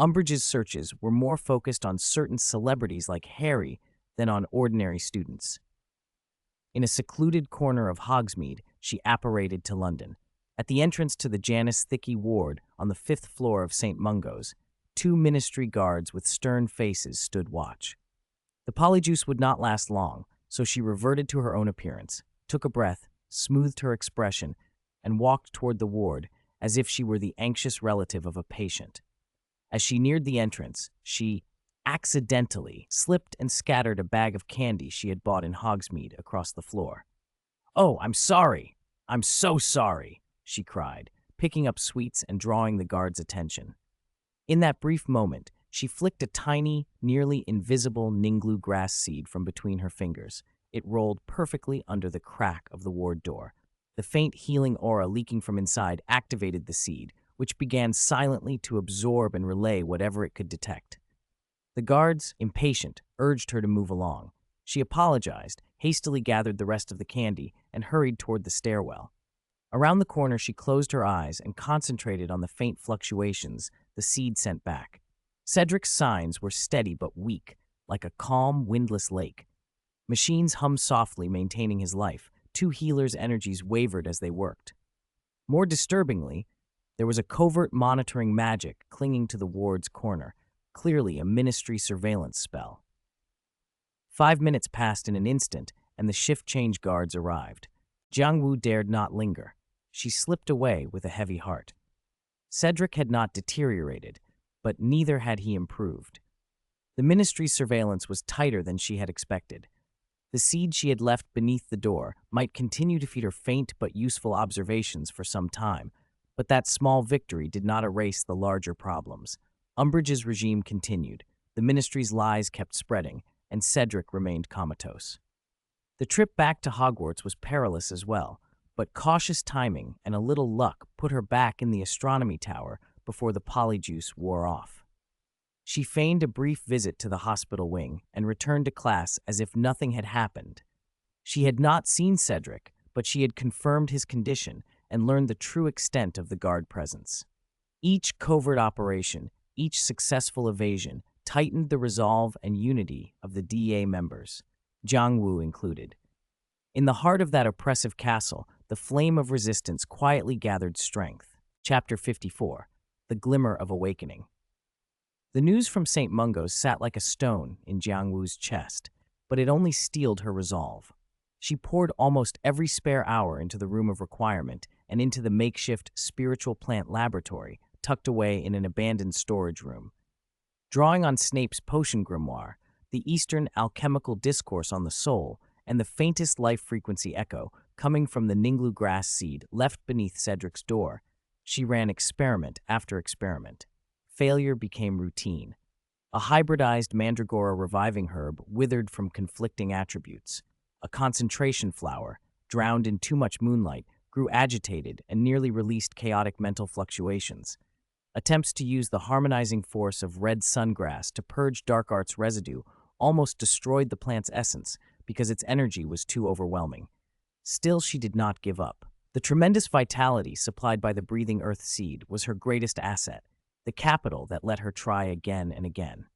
Umbridge's searches were more focused on certain celebrities like Harry than on ordinary students. In a secluded corner of Hogsmeade, she apparated to London. At the entrance to the Janice Thickey ward on the 5th floor of St. Mungo's, 2 ministry guards with stern faces stood watch. The polyjuice would not last long, so she reverted to her own appearance, took a breath, smoothed her expression, and walked toward the ward as if she were the anxious relative of a patient. As she neared the entrance, she accidentally slipped and scattered a bag of candy she had bought in Hogsmeade across the floor. "Oh, I'm sorry! I'm so sorry!" she cried, picking up sweets and drawing the guard's attention. In that brief moment, she flicked a tiny, nearly invisible Ninglu grass seed from between her fingers. It rolled perfectly under the crack of the ward door. The faint healing aura leaking from inside activated the seed, which began silently to absorb and relay whatever it could detect. The guards, impatient, urged her to move along. She apologized, hastily gathered the rest of the candy, and hurried toward the stairwell. Around the corner, she closed her eyes and concentrated on the faint fluctuations the seed sent back. Cedric's signs were steady but weak, like a calm, windless lake. Machines hummed softly, maintaining his life. Two healers' energies wavered as they worked. More disturbingly, there was a covert monitoring magic clinging to the ward's corner, clearly a ministry surveillance spell. 5 minutes passed in an instant, and the shift change guards arrived. Jiang Wu dared not linger. She slipped away with a heavy heart. Cedric had not deteriorated, but neither had he improved. The ministry's surveillance was tighter than she had expected. The seed she had left beneath the door might continue to feed her faint but useful observations for some time, but that small victory did not erase the larger problems. Umbridge's regime continued, the ministry's lies kept spreading, and Cedric remained comatose. The trip back to Hogwarts was perilous as well, but cautious timing and a little luck put her back in the astronomy tower before the polyjuice wore off. She feigned a brief visit to the hospital wing and returned to class as if nothing had happened. She had not seen Cedric, but she had confirmed his condition and learned the true extent of the guard presence. Each covert operation, each successful evasion, tightened the resolve and unity of the DA members, Jiang Wu included. In the heart of that oppressive castle, the flame of resistance quietly gathered strength. Chapter 54. The Glimmer of Awakening. The news from St. Mungo's sat like a stone in Jiang Wu's chest, but it only steeled her resolve. She poured almost every spare hour into the room of requirement and into the makeshift spiritual plant laboratory tucked away in an abandoned storage room. Drawing on Snape's potion grimoire, the Eastern alchemical discourse on the soul, and the faintest life frequency echo coming from the Ninglu grass seed left beneath Cedric's door, she ran experiment after experiment. Failure became routine. A hybridized mandragora reviving herb withered from conflicting attributes. A concentration flower, drowned in too much moonlight, grew agitated and nearly released chaotic mental fluctuations. Attempts to use the harmonizing force of red sungrass to purge dark arts residue almost destroyed the plant's essence because its energy was too overwhelming. Still, she did not give up. The tremendous vitality supplied by the breathing earth seed was her greatest asset, the capital that let her try again and again.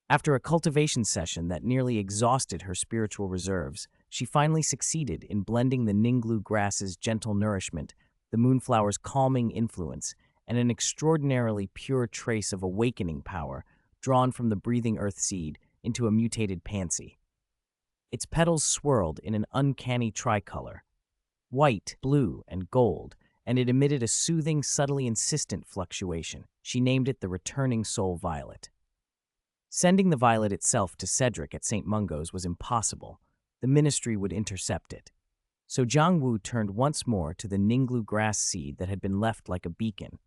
After a cultivation session that nearly exhausted her spiritual reserves, she finally succeeded in blending the Ninglu grass's gentle nourishment, the moonflower's calming influence, and an extraordinarily pure trace of awakening power drawn from the breathing earth seed into a mutated pansy. Its petals swirled in an uncanny tricolor, white, blue, and gold, and it emitted a soothing, subtly insistent fluctuation. She named it the Returning Soul Violet. Sending the violet itself to Cedric at St. Mungo's was impossible. The ministry would intercept it. So Jiang Wu turned once more to the Ninglu grass seed that had been left like a beacon.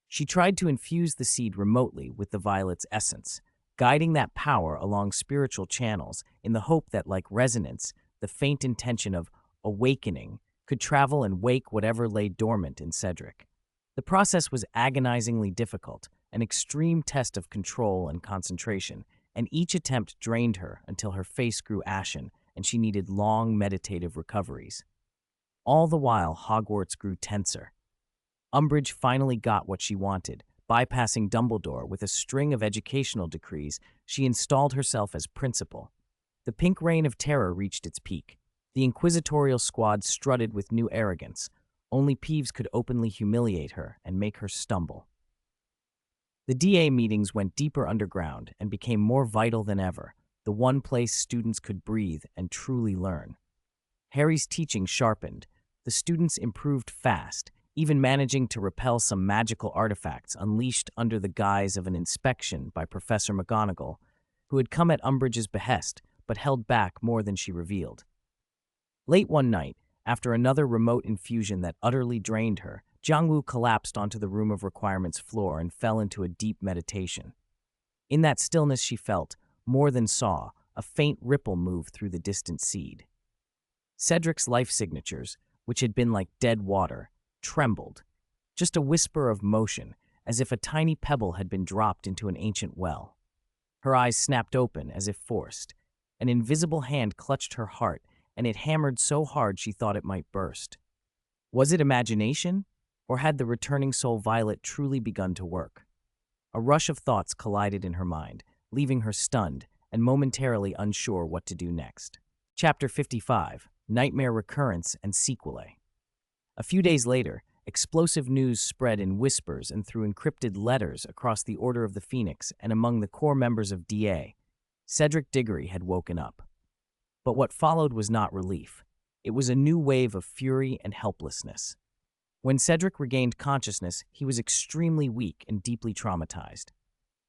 She tried to infuse the seed remotely with the violet's essence, guiding that power along spiritual channels in the hope that, like resonance, the faint intention of awakening could travel and wake whatever lay dormant in Cedric. The process was agonizingly difficult, an extreme test of control and concentration, and each attempt drained her until her face grew ashen and she needed long meditative recoveries. All the while, Hogwarts grew tenser. Umbridge finally got what she wanted. Bypassing Dumbledore with a string of educational decrees, she installed herself as principal. The pink reign of terror reached its peak. The inquisitorial squad strutted with new arrogance. Only Peeves could openly humiliate her and make her stumble. The DA meetings went deeper underground and became more vital than ever, the one place students could breathe and truly learn. Harry's teaching sharpened. The students improved fast, even managing to repel some magical artifacts unleashed under the guise of an inspection by Professor McGonagall, who had come at Umbridge's behest but held back more than she revealed. Late one night, after another remote infusion that utterly drained her, Jiang Wu collapsed onto the room of requirement's floor and fell into a deep meditation. In that stillness she felt, more than saw, a faint ripple move through the distant seed. Cedric's life signatures, which had been like dead water, trembled, just a whisper of motion, as if a tiny pebble had been dropped into an ancient well. Her eyes snapped open as if forced. An invisible hand clutched her heart, and it hammered so hard she thought it might burst. Was it imagination, or had the returning soul Violet truly begun to work? A rush of thoughts collided in her mind, leaving her stunned and momentarily unsure what to do next. Chapter 55, Nightmare Recurrence and Sequelae. A few days later, explosive news spread in whispers and through encrypted letters across the Order of the Phoenix and among the core members of DA. Cedric Diggory had woken up. But what followed was not relief. It was a new wave of fury and helplessness. When Cedric regained consciousness, he was extremely weak and deeply traumatized.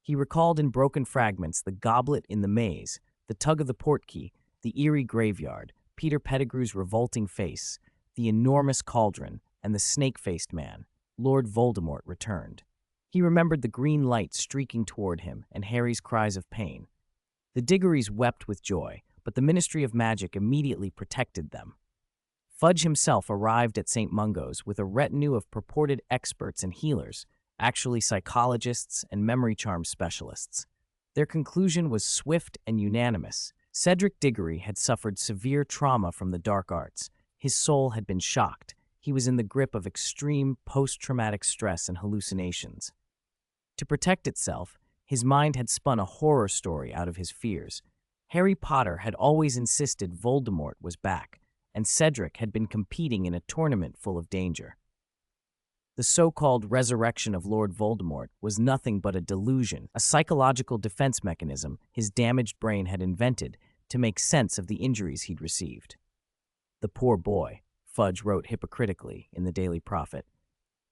He recalled in broken fragments the goblet in the maze, the tug of the portkey, the eerie graveyard, Peter Pettigrew's revolting face, the enormous cauldron, and the snake-faced man. Lord Voldemort returned. He remembered the green light streaking toward him and Harry's cries of pain. The Diggorys wept with joy, but the Ministry of Magic immediately protected them. Fudge himself arrived at St. Mungo's with a retinue of purported experts and healers, actually psychologists and memory charm specialists. Their conclusion was swift and unanimous. Cedric Diggory had suffered severe trauma from the dark arts. His soul had been shocked. He was in the grip of extreme post-traumatic stress and hallucinations. To protect itself, his mind had spun a horror story out of his fears. Harry Potter had always insisted Voldemort was back, and Cedric had been competing in a tournament full of danger. The so-called resurrection of Lord Voldemort was nothing but a delusion, a psychological defense mechanism his damaged brain had invented to make sense of the injuries he'd received. The poor boy, Fudge wrote hypocritically in the Daily Prophet.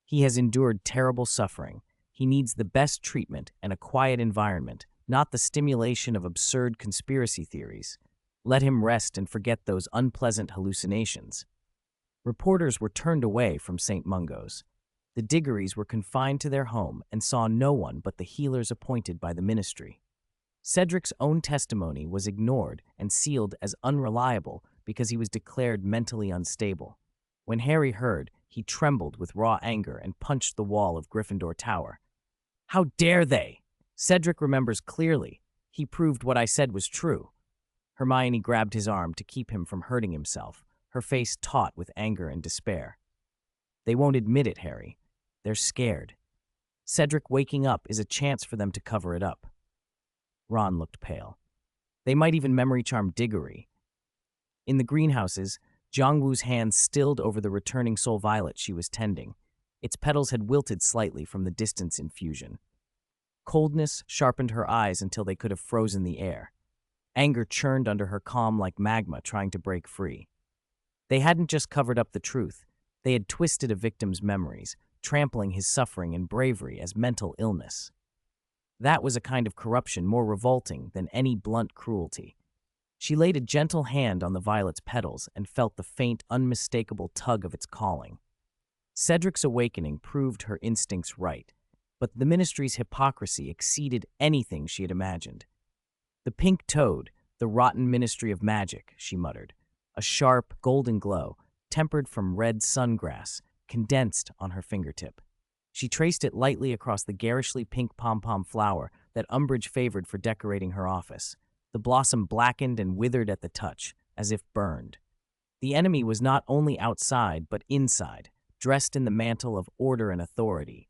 He has endured terrible suffering. He needs the best treatment and a quiet environment, not the stimulation of absurd conspiracy theories. Let him rest and forget those unpleasant hallucinations. Reporters were turned away from St. Mungo's. The Diggorys were confined to their home and saw no one but the healers appointed by the ministry. Cedric's own testimony was ignored and sealed as unreliable because he was declared mentally unstable. When Harry heard, he trembled with raw anger and punched the wall of Gryffindor Tower. "How dare they?" Cedric remembers clearly. He proved what I said was true. Hermione grabbed his arm to keep him from hurting himself, her face taut with anger and despair. "They won't admit it, Harry. They're scared. Cedric waking up is a chance for them to cover it up." Ron looked pale. "They might even memory charm Diggory." In the greenhouses, Jiangwu's hands stilled over the returning soul violet she was tending. Its petals had wilted slightly from the distance infusion. Coldness sharpened her eyes until they could have frozen the air. Anger churned under her calm like magma trying to break free. They hadn't just covered up the truth. They had twisted a victim's memories, trampling his suffering and bravery as mental illness. That was a kind of corruption more revolting than any blunt cruelty. She laid a gentle hand on the violet's petals and felt the faint, unmistakable tug of its calling. Cedric's awakening proved her instincts right, but the ministry's hypocrisy exceeded anything she had imagined. "The pink toad, the rotten Ministry of Magic," she muttered. A sharp, golden glow, tempered from red sungrass, condensed on her fingertip. She traced it lightly across the garishly pink pom-pom flower that Umbridge favored for decorating her office. The blossom blackened and withered at the touch, as if burned. The enemy was not only outside, but inside, dressed in the mantle of order and authority.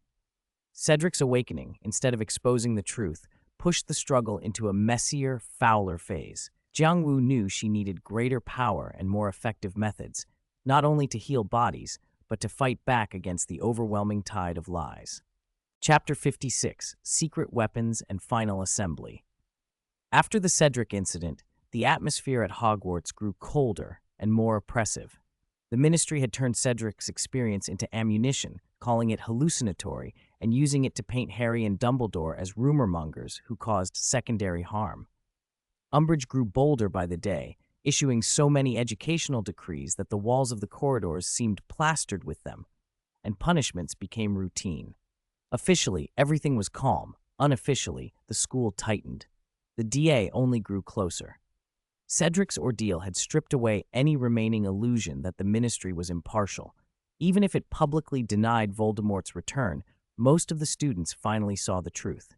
Cedric's awakening, instead of exposing the truth, pushed the struggle into a messier, fouler phase. Jiangwu knew she needed greater power and more effective methods, not only to heal bodies, but to fight back against the overwhelming tide of lies. Chapter 56, Secret Weapons and Final Assembly. After the Cedric incident, the atmosphere at Hogwarts grew colder and more oppressive. The Ministry had turned Cedric's experience into ammunition, calling it hallucinatory and using it to paint Harry and Dumbledore as rumor-mongers who caused secondary harm. Umbridge grew bolder by the day, issuing so many educational decrees that the walls of the corridors seemed plastered with them, and punishments became routine. Officially, everything was calm. Unofficially, the school tightened. The DA only grew closer. Cedric's ordeal had stripped away any remaining illusion that the Ministry was impartial. Even if it publicly denied Voldemort's return, most of the students finally saw the truth.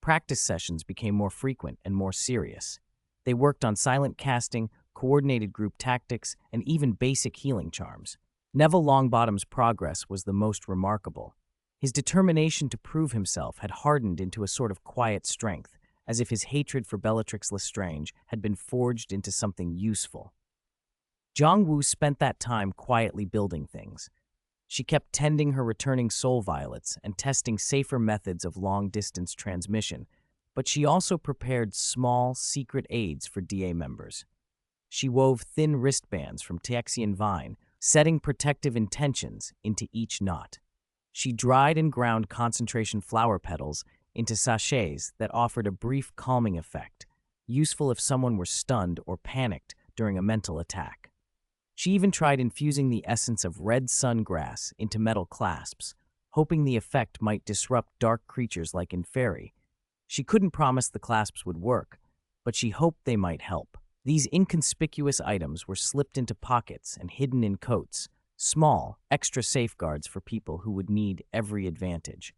Practice sessions became more frequent and more serious. They worked on silent casting, coordinated group tactics, and even basic healing charms. Neville Longbottom's progress was the most remarkable. His determination to prove himself had hardened into a sort of quiet strength, as if his hatred for Bellatrix Lestrange had been forged into something useful. Jiang Wu spent that time quietly building things. She kept tending her returning soul violets and testing safer methods of long-distance transmission, but she also prepared small, secret aids for DA members. She wove thin wristbands from Texian vine, setting protective intentions into each knot. She dried and ground concentration flower petals into sachets that offered a brief calming effect, useful if someone were stunned or panicked during a mental attack. She even tried infusing the essence of red sungrass into metal clasps, hoping the effect might disrupt dark creatures like in Fairy. She couldn't promise the clasps would work, but she hoped they might help. These inconspicuous items were slipped into pockets and hidden in coats, small, extra safeguards for people who would need every advantage.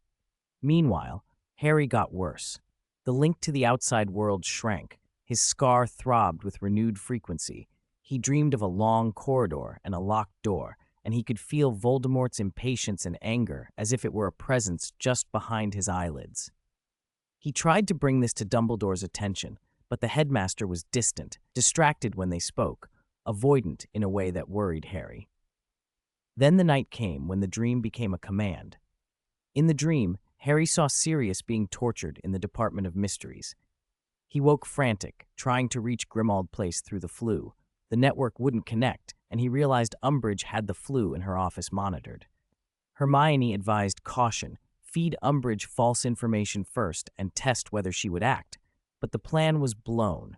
Meanwhile, Harry got worse. The link to the outside world shrank. His scar throbbed with renewed frequency. He dreamed of a long corridor and a locked door, and he could feel Voldemort's impatience and anger as if it were a presence just behind his eyelids. He tried to bring this to Dumbledore's attention, but the headmaster was distant, distracted when they spoke, avoidant in a way that worried Harry. Then the night came when the dream became a command. In the dream, Harry saw Sirius being tortured in the Department of Mysteries. He woke frantic, trying to reach Grimmauld Place through the flue. The network wouldn't connect, and he realized Umbridge had the flue in her office monitored. Hermione advised caution, feed Umbridge false information first and test whether she would act, but the plan was blown.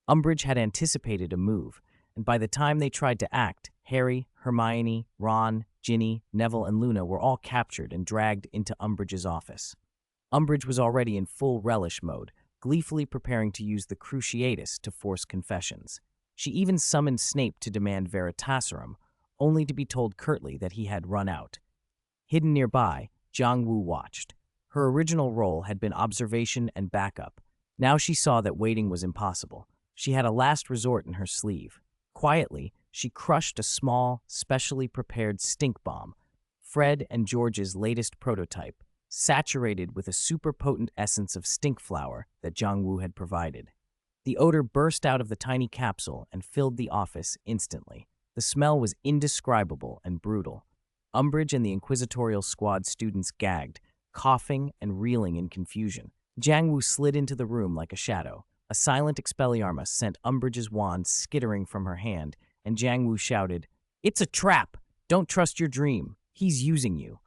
Umbridge had anticipated a move, and by the time they tried to act, Harry, Hermione, Ron, Ginny, Neville, and Luna were all captured and dragged into Umbridge's office. Umbridge was already in full relish mode, gleefully preparing to use the Cruciatus to force confessions. She even summoned Snape to demand Veritaserum, only to be told curtly that he had run out. Hidden nearby, Jiang Wu watched. Her original role had been observation and backup. Now she saw that waiting was impossible. She had a last resort in her sleeve. Quietly, she crushed a small, specially prepared stink bomb, Fred and George's latest prototype, saturated with a super-potent essence of stink flower that Jiang Wu had provided. The odor burst out of the tiny capsule and filled the office instantly. The smell was indescribable and brutal. Umbridge and the Inquisitorial Squad students gagged, coughing and reeling in confusion. Jiang Wu slid into the room like a shadow. A silent Expelliarmus sent Umbridge's wand skittering from her hand, and Jiang Wu shouted, "It's a trap! Don't trust your dream. He's using you."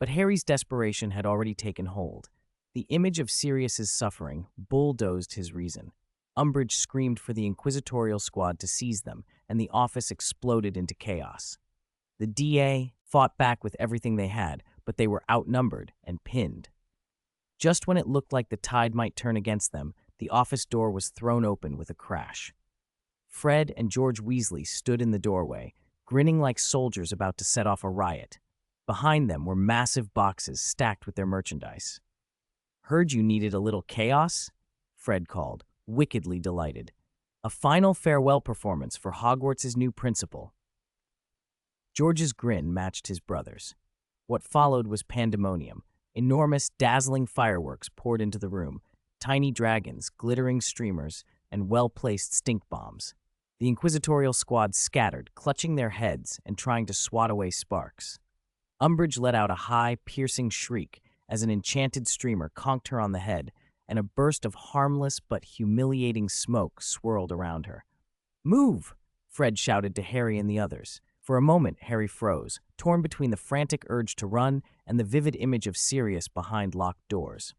But Harry's desperation had already taken hold. The image of Sirius's suffering bulldozed his reason. Umbridge screamed for the Inquisitorial Squad to seize them, and the office exploded into chaos. The DA fought back with everything they had, but they were outnumbered and pinned. Just when it looked like the tide might turn against them, the office door was thrown open with a crash. Fred and George Weasley stood in the doorway, grinning like soldiers about to set off a riot. Behind them were massive boxes stacked with their merchandise. "Heard you needed a little chaos?" Fred called, wickedly delighted. "A final farewell performance for Hogwarts' new principal." George's grin matched his brother's. What followed was pandemonium. Enormous, dazzling fireworks poured into the room, tiny dragons, glittering streamers, and well-placed stink bombs. The Inquisitorial Squad scattered, clutching their heads and trying to swat away sparks. Umbridge let out a high, piercing shriek as an enchanted streamer conked her on the head, and a burst of harmless but humiliating smoke swirled around her. "Move!" Fred shouted to Harry and the others. For a moment, Harry froze, torn between the frantic urge to run and the vivid image of Sirius behind locked doors.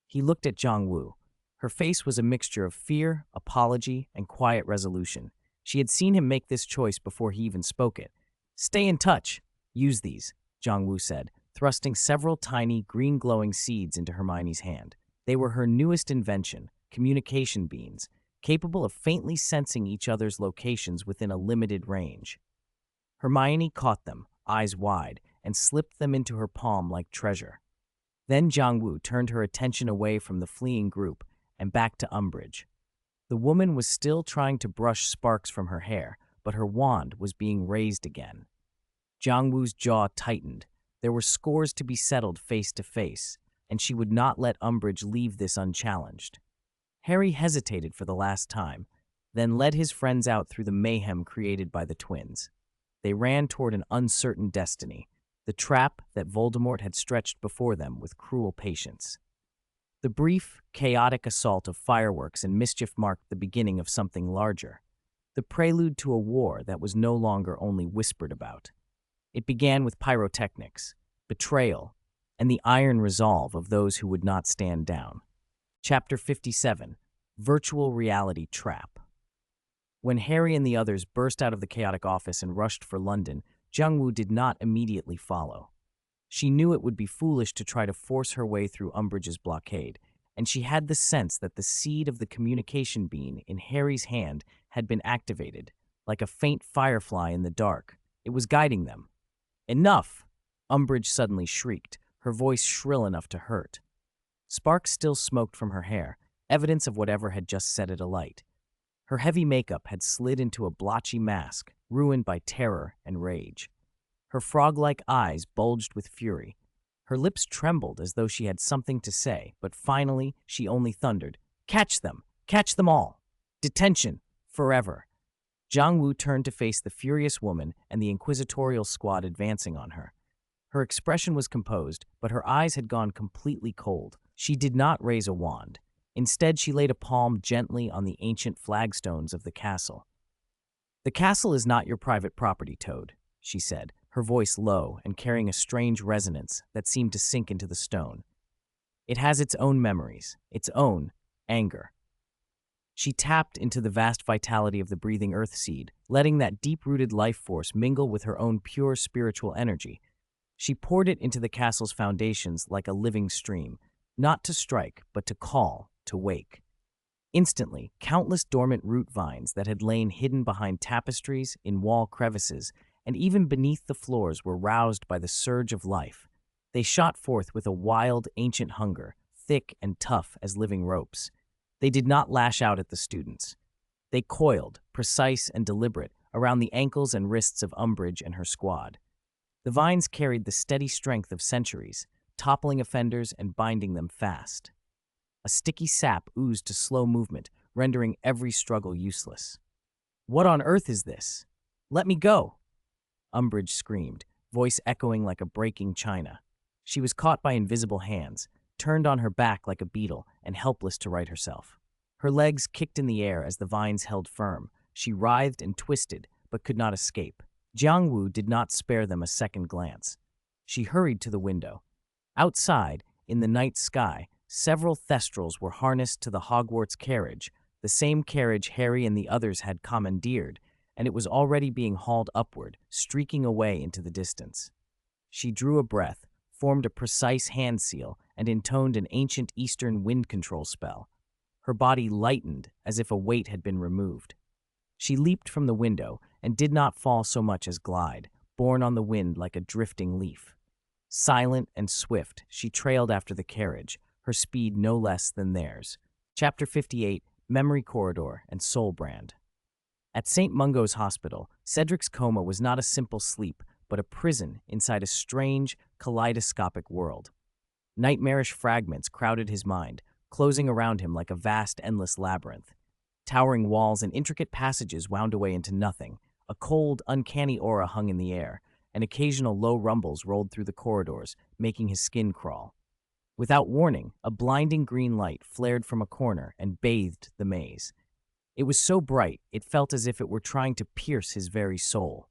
He looked at Jiang Wu. Her face was a mixture of fear, apology, and quiet resolution. She had seen him make this choice before he even spoke it. "Stay in touch. Use these," Jiang Wu said, thrusting several tiny, green-glowing seeds into Hermione's hand. They were her newest invention, communication beans, capable of faintly sensing each other's locations within a limited range. Hermione caught them, eyes wide, and slipped them into her palm like treasure. Then Jiang Wu turned her attention away from the fleeing group and back to Umbridge. The woman was still trying to brush sparks from her hair, but her wand was being raised again. Jiang Wu's jaw tightened. There were scores to be settled face to face, and she would not let Umbridge leave this unchallenged. Harry hesitated for the last time, then led his friends out through the mayhem created by the twins. They ran toward an uncertain destiny, the trap that Voldemort had stretched before them with cruel patience. The brief, chaotic assault of fireworks and mischief marked the beginning of something larger, the prelude to a war that was no longer only whispered about. It began with pyrotechnics, betrayal, and the iron resolve of those who would not stand down. Chapter 57, Virtual Reality Trap. When Harry and the others burst out of the chaotic office and rushed for London, Jiang Wu did not immediately follow. She knew it would be foolish to try to force her way through Umbridge's blockade, and she had the sense that the seed of the communication beam in Harry's hand had been activated, like a faint firefly in the dark. It was guiding them. "Enough!" Umbridge suddenly shrieked, her voice shrill enough to hurt. Sparks still smoked from her hair, evidence of whatever had just set it alight. Her heavy makeup had slid into a blotchy mask, ruined by terror and rage. Her frog-like eyes bulged with fury. Her lips trembled as though she had something to say, but finally she only thundered, "Catch them! Catch them all! Detention! Forever!" Jiang Wu turned to face the furious woman and the inquisitorial squad advancing on her. Her expression was composed, but her eyes had gone completely cold. She did not raise a wand. Instead, she laid a palm gently on the ancient flagstones of the castle. "The castle is not your private property, Toad," she said, her voice low and carrying a strange resonance that seemed to sink into the stone. "It has its own memories, its own anger." She tapped into the vast vitality of the breathing earth seed, letting that deep-rooted life force mingle with her own pure spiritual energy. She poured it into the castle's foundations like a living stream, not to strike, but to call, to wake. Instantly, countless dormant root vines that had lain hidden behind tapestries, in wall crevices, and even beneath the floors were roused by the surge of life. They shot forth with a wild, ancient hunger, thick and tough as living ropes. They did not lash out at the students. They coiled, precise and deliberate, around the ankles and wrists of Umbridge and her squad. The vines carried the steady strength of centuries, toppling offenders and binding them fast. A sticky sap oozed to slow movement, rendering every struggle useless. "What on earth is this? Let me go!" Umbridge screamed, voice echoing like a breaking china. She was caught by invisible hands, turned on her back like a beetle, and helpless to right herself. Her legs kicked in the air as the vines held firm. She writhed and twisted, but could not escape. Jiang Wu did not spare them a second glance. She hurried to the window. Outside, in the night sky, several thestrals were harnessed to the Hogwarts carriage, the same carriage Harry and the others had commandeered, and it was already being hauled upward, streaking away into the distance. She drew a breath, formed a precise hand seal, and intoned an ancient Eastern wind control spell. Her body lightened as if a weight had been removed. She leaped from the window and did not fall so much as glide, borne on the wind like a drifting leaf. Silent and swift, she trailed after the carriage, her speed no less than theirs. Chapter 58, Memory Corridor and Soul Brand. At St. Mungo's Hospital, Cedric's coma was not a simple sleep, but a prison inside a strange, kaleidoscopic world. Nightmarish fragments crowded his mind, closing around him like a vast, endless labyrinth. Towering walls and intricate passages wound away into nothing. A cold, uncanny aura hung in the air, and occasional low rumbles rolled through the corridors, making his skin crawl. Without warning, a blinding green light flared from a corner and bathed the maze. It was so bright, it felt as if it were trying to pierce his very soul.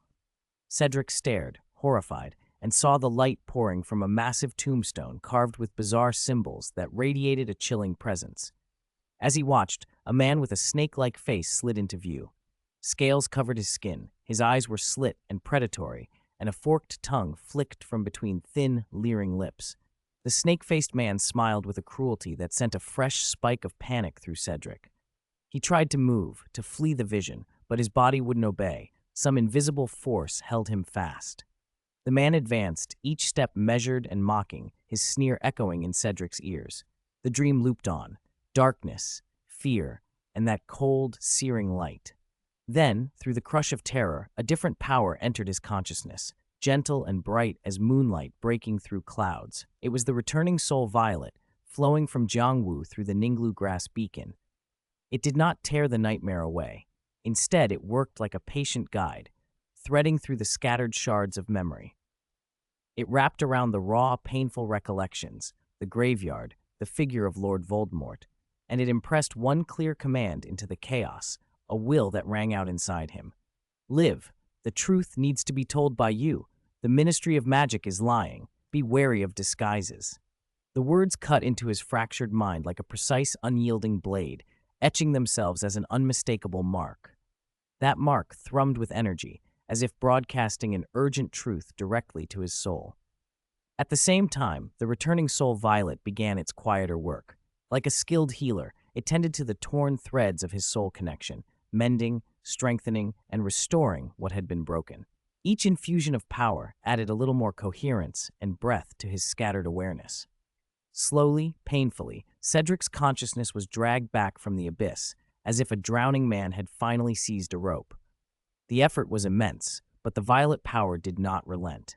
Cedric stared, horrified, and saw the light pouring from a massive tombstone carved with bizarre symbols that radiated a chilling presence. As he watched, a man with a snake-like face slid into view. Scales covered his skin, his eyes were slit and predatory, and a forked tongue flicked from between thin, leering lips. The snake-faced man smiled with a cruelty that sent a fresh spike of panic through Cedric. He tried to move, to flee the vision, but his body wouldn't obey. Some invisible force held him fast. The man advanced, each step measured and mocking, his sneer echoing in Cedric's ears. The dream looped on. Darkness, fear, and that cold, searing light. Then, through the crush of terror, a different power entered his consciousness. gentle and bright as moonlight breaking through clouds. It was the returning soul violet, flowing from Jiangwu through the Ninglu grass beacon. It did not tear the nightmare away. Instead, it worked like a patient guide, threading through the scattered shards of memory. It wrapped around the raw, painful recollections, the graveyard, the figure of Lord Voldemort, and it impressed one clear command into the chaos, a will that rang out inside him. Live. The truth needs to be told by you. The Ministry of Magic is lying. Be wary of disguises. The words cut into his fractured mind like a precise, unyielding blade, etching themselves as an unmistakable mark. That mark thrummed with energy, as if broadcasting an urgent truth directly to his soul. At the same time, the returning soul violet began its quieter work. Like a skilled healer, it tended to the torn threads of his soul connection, mending, strengthening, and restoring what had been broken. Each infusion of power added a little more coherence and breadth to his scattered awareness. Slowly, painfully, Cedric's consciousness was dragged back from the abyss, as if a drowning man had finally seized a rope. The effort was immense, but the violet power did not relent.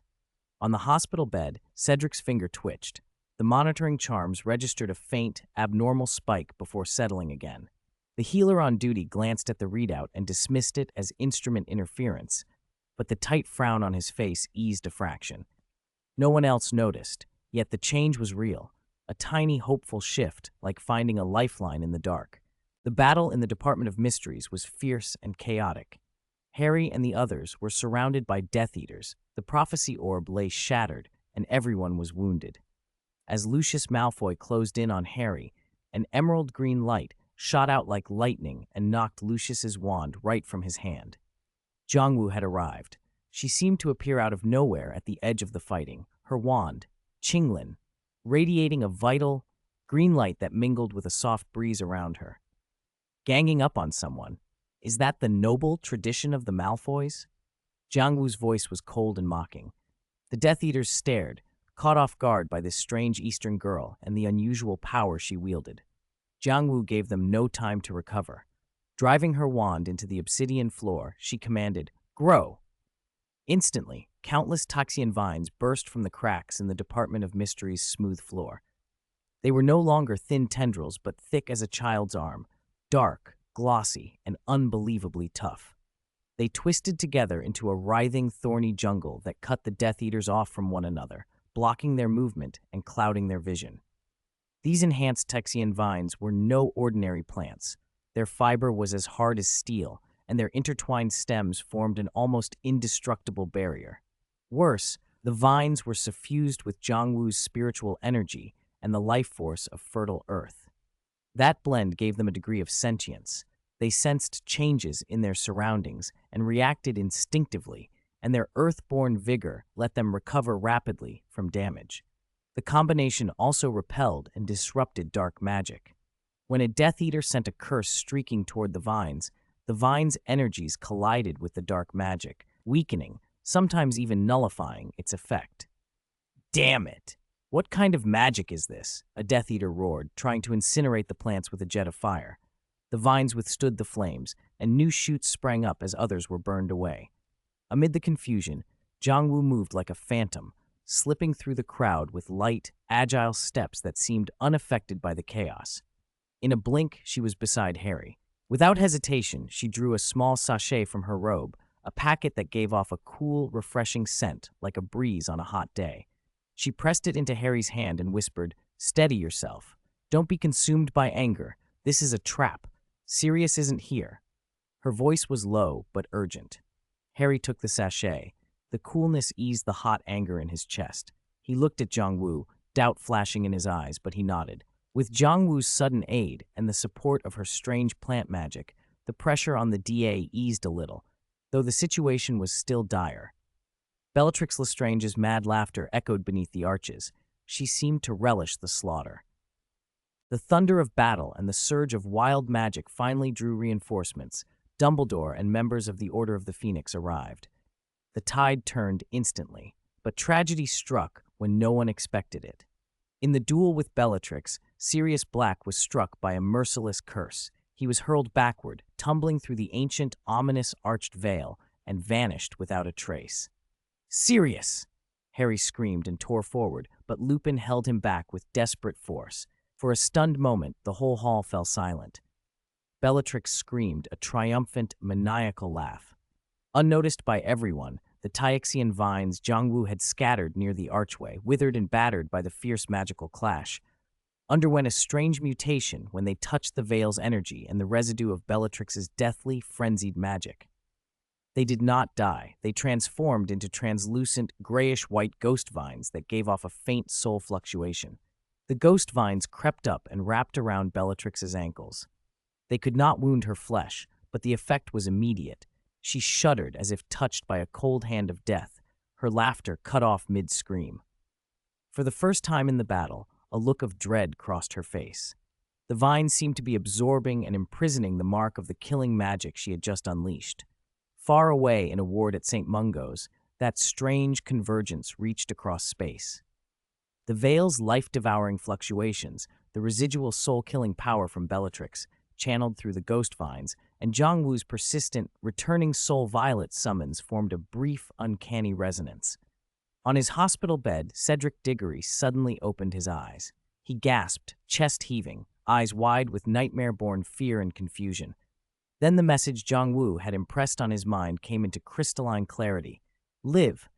On the hospital bed, Cedric's finger twitched. The monitoring charms registered a faint, abnormal spike before settling again. The healer on duty glanced at the readout and dismissed it as instrument interference, but the tight frown on his face eased a fraction. No one else noticed, yet the change was real, a tiny, hopeful shift, like finding a lifeline in the dark. The battle in the Department of Mysteries was fierce and chaotic. Harry and the others were surrounded by Death Eaters. The prophecy orb lay shattered, and everyone was wounded. As Lucius Malfoy closed in on Harry, an emerald green light shot out like lightning and knocked Lucius's wand right from his hand. Jiangwu had arrived. She seemed to appear out of nowhere at the edge of the fighting, her wand, Qinglin, radiating a vital, green light that mingled with a soft breeze around her. Ganging up on someone. Is that the noble tradition of the Malfoys? Jiangwu's voice was cold and mocking. The Death Eaters stared, caught off guard by this strange Eastern girl and the unusual power she wielded. Jiangwu gave them no time to recover. Driving her wand into the obsidian floor, she commanded, "Grow!" Instantly, countless Taxian vines burst from the cracks in the Department of Mysteries' smooth floor. They were no longer thin tendrils, but thick as a child's arm, dark, glossy, and unbelievably tough. They twisted together into a writhing, thorny jungle that cut the Death Eaters off from one another, blocking their movement and clouding their vision. These enhanced Texian vines were no ordinary plants. Their fiber was as hard as steel, and their intertwined stems formed an almost indestructible barrier. Worse, the vines were suffused with Jiangwu's spiritual energy and the life force of fertile earth. That blend gave them a degree of sentience. They sensed changes in their surroundings and reacted instinctively, and their earth-born vigor let them recover rapidly from damage. The combination also repelled and disrupted dark magic. When a Death Eater sent a curse streaking toward the vines' energies collided with the dark magic, weakening, sometimes even nullifying its effect. "Damn it! What kind of magic is this?" a Death Eater roared, trying to incinerate the plants with a jet of fire. The vines withstood the flames, and new shoots sprang up as others were burned away. Amid the confusion, Jiangwu moved like a phantom, slipping through the crowd with light, agile steps that seemed unaffected by the chaos. In a blink, she was beside Harry. Without hesitation, she drew a small sachet from her robe, a packet that gave off a cool, refreshing scent like a breeze on a hot day. She pressed it into Harry's hand and whispered, "Steady yourself. Don't be consumed by anger. This is a trap. Sirius isn't here." Her voice was low but urgent. Harry took the sachet. The coolness eased the hot anger in his chest. He looked at Jiangwu, doubt flashing in his eyes, but he nodded. With Jiangwu's sudden aid and the support of her strange plant magic, the pressure on the DA eased a little, though the situation was still dire. Bellatrix Lestrange's mad laughter echoed beneath the arches. She seemed to relish the slaughter. The thunder of battle and the surge of wild magic finally drew reinforcements. Dumbledore and members of the Order of the Phoenix arrived. The tide turned instantly, but tragedy struck when no one expected it. In the duel with Bellatrix, Sirius Black was struck by a merciless curse. He was hurled backward, tumbling through the ancient, ominous arched veil, and vanished without a trace. "Sirius!" Harry screamed and tore forward, but Lupin held him back with desperate force. For a stunned moment, the whole hall fell silent. Bellatrix screamed, a triumphant, maniacal laugh. Unnoticed by everyone, the Taixian vines Jiangwu had scattered near the archway, withered and battered by the fierce magical clash, underwent a strange mutation when they touched the veil's energy and the residue of Bellatrix's deathly, frenzied magic. They did not die. They transformed into translucent, grayish-white ghost vines that gave off a faint soul fluctuation. The ghost vines crept up and wrapped around Bellatrix's ankles. They could not wound her flesh, but the effect was immediate. She shuddered as if touched by a cold hand of death, her laughter cut off mid-scream. For the first time in the battle, a look of dread crossed her face. The vines seemed to be absorbing and imprisoning the mark of the killing magic she had just unleashed. Far away in a ward at St. Mungo's, that strange convergence reached across space. The veil's life-devouring fluctuations, the residual soul-killing power from Bellatrix, channeled through the ghost vines, and Jiangwu's persistent, returning soul violet summons formed a brief, uncanny resonance. On his hospital bed, Cedric Diggory suddenly opened his eyes. He gasped, chest heaving, eyes wide with nightmare-born fear and confusion. Then the message Jiangwu had impressed on his mind came into crystalline clarity. Live.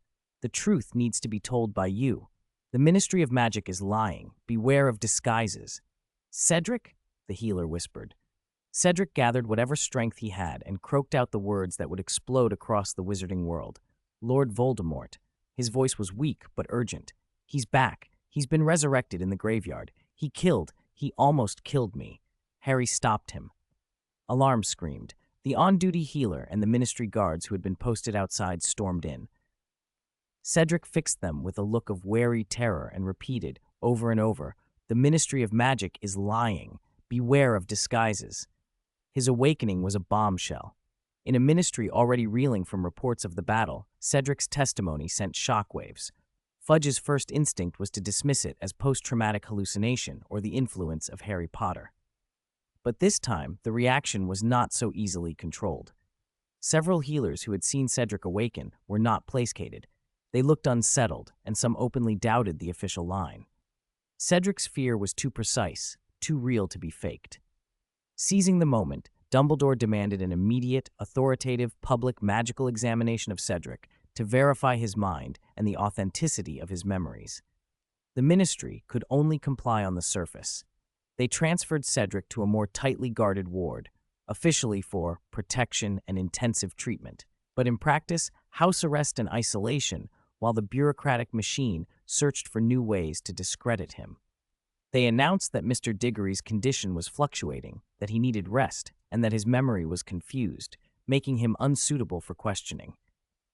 The truth needs to be told by you. The Ministry of Magic is lying. Beware of disguises. Cedric? The healer whispered. Cedric gathered whatever strength he had and croaked out the words that would explode across the wizarding world. Lord Voldemort. His voice was weak but urgent. He's back. He's been resurrected in the graveyard. He almost killed me. Harry stopped him. Alarm screamed. The on-duty healer and the ministry guards who had been posted outside stormed in. Cedric fixed them with a look of wary terror and repeated, over and over, "The Ministry of Magic is lying. Beware of disguises." His awakening was a bombshell. In a ministry already reeling from reports of the battle, Cedric's testimony sent shockwaves. Fudge's first instinct was to dismiss it as post-traumatic hallucination or the influence of Harry Potter. But this time, the reaction was not so easily controlled. Several healers who had seen Cedric awaken were not placated. They looked unsettled, and some openly doubted the official line. Cedric's fear was too precise, too real to be faked. Seizing the moment, Dumbledore demanded an immediate, authoritative, public magical examination of Cedric to verify his mind and the authenticity of his memories. The ministry could only comply on the surface. They transferred Cedric to a more tightly guarded ward, officially for protection and intensive treatment, but in practice, house arrest and isolation, while the bureaucratic machine searched for new ways to discredit him. They announced that Mr. Diggory's condition was fluctuating, that he needed rest, and that his memory was confused, making him unsuitable for questioning.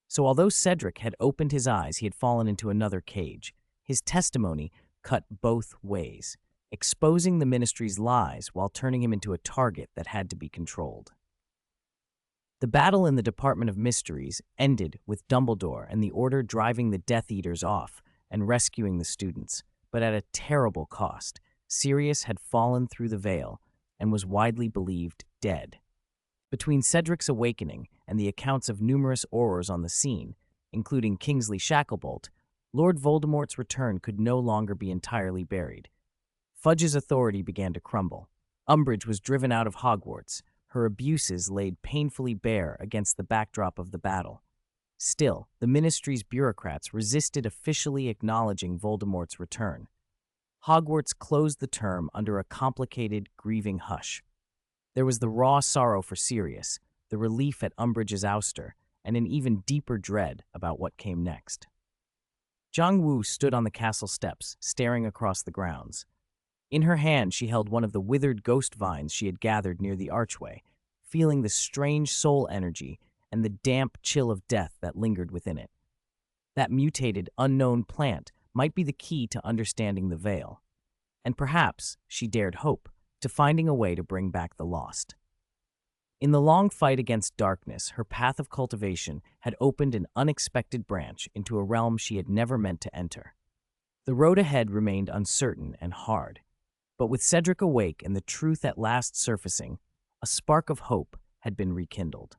So although Cedric had opened his eyes, he had fallen into another cage. His testimony cut both ways, exposing the ministry's lies while turning him into a target that had to be controlled. The battle in the Department of Mysteries ended with Dumbledore and the Order driving the Death Eaters off and rescuing the students, but at a terrible cost. Sirius had fallen through the veil and was widely believed dead. Between Cedric's awakening and the accounts of numerous Aurors on the scene, including Kingsley Shacklebolt, Lord Voldemort's return could no longer be entirely buried. Fudge's authority began to crumble. Umbridge was driven out of Hogwarts, her abuses laid painfully bare against the backdrop of the battle. Still, the ministry's bureaucrats resisted officially acknowledging Voldemort's return. Hogwarts closed the term under a complicated, grieving hush. There was the raw sorrow for Sirius, the relief at Umbridge's ouster, and an even deeper dread about what came next. Jiangwu stood on the castle steps, staring across the grounds. In her hand, she held one of the withered ghost vines she had gathered near the archway, feeling the strange soul energy and the damp chill of death that lingered within it. That mutated, unknown plant might be the key to understanding the veil, and perhaps, she dared hope, to finding a way to bring back the lost. In the long fight against darkness, her path of cultivation had opened an unexpected branch into a realm she had never meant to enter. The road ahead remained uncertain and hard, but with Cedric awake and the truth at last surfacing, a spark of hope had been rekindled.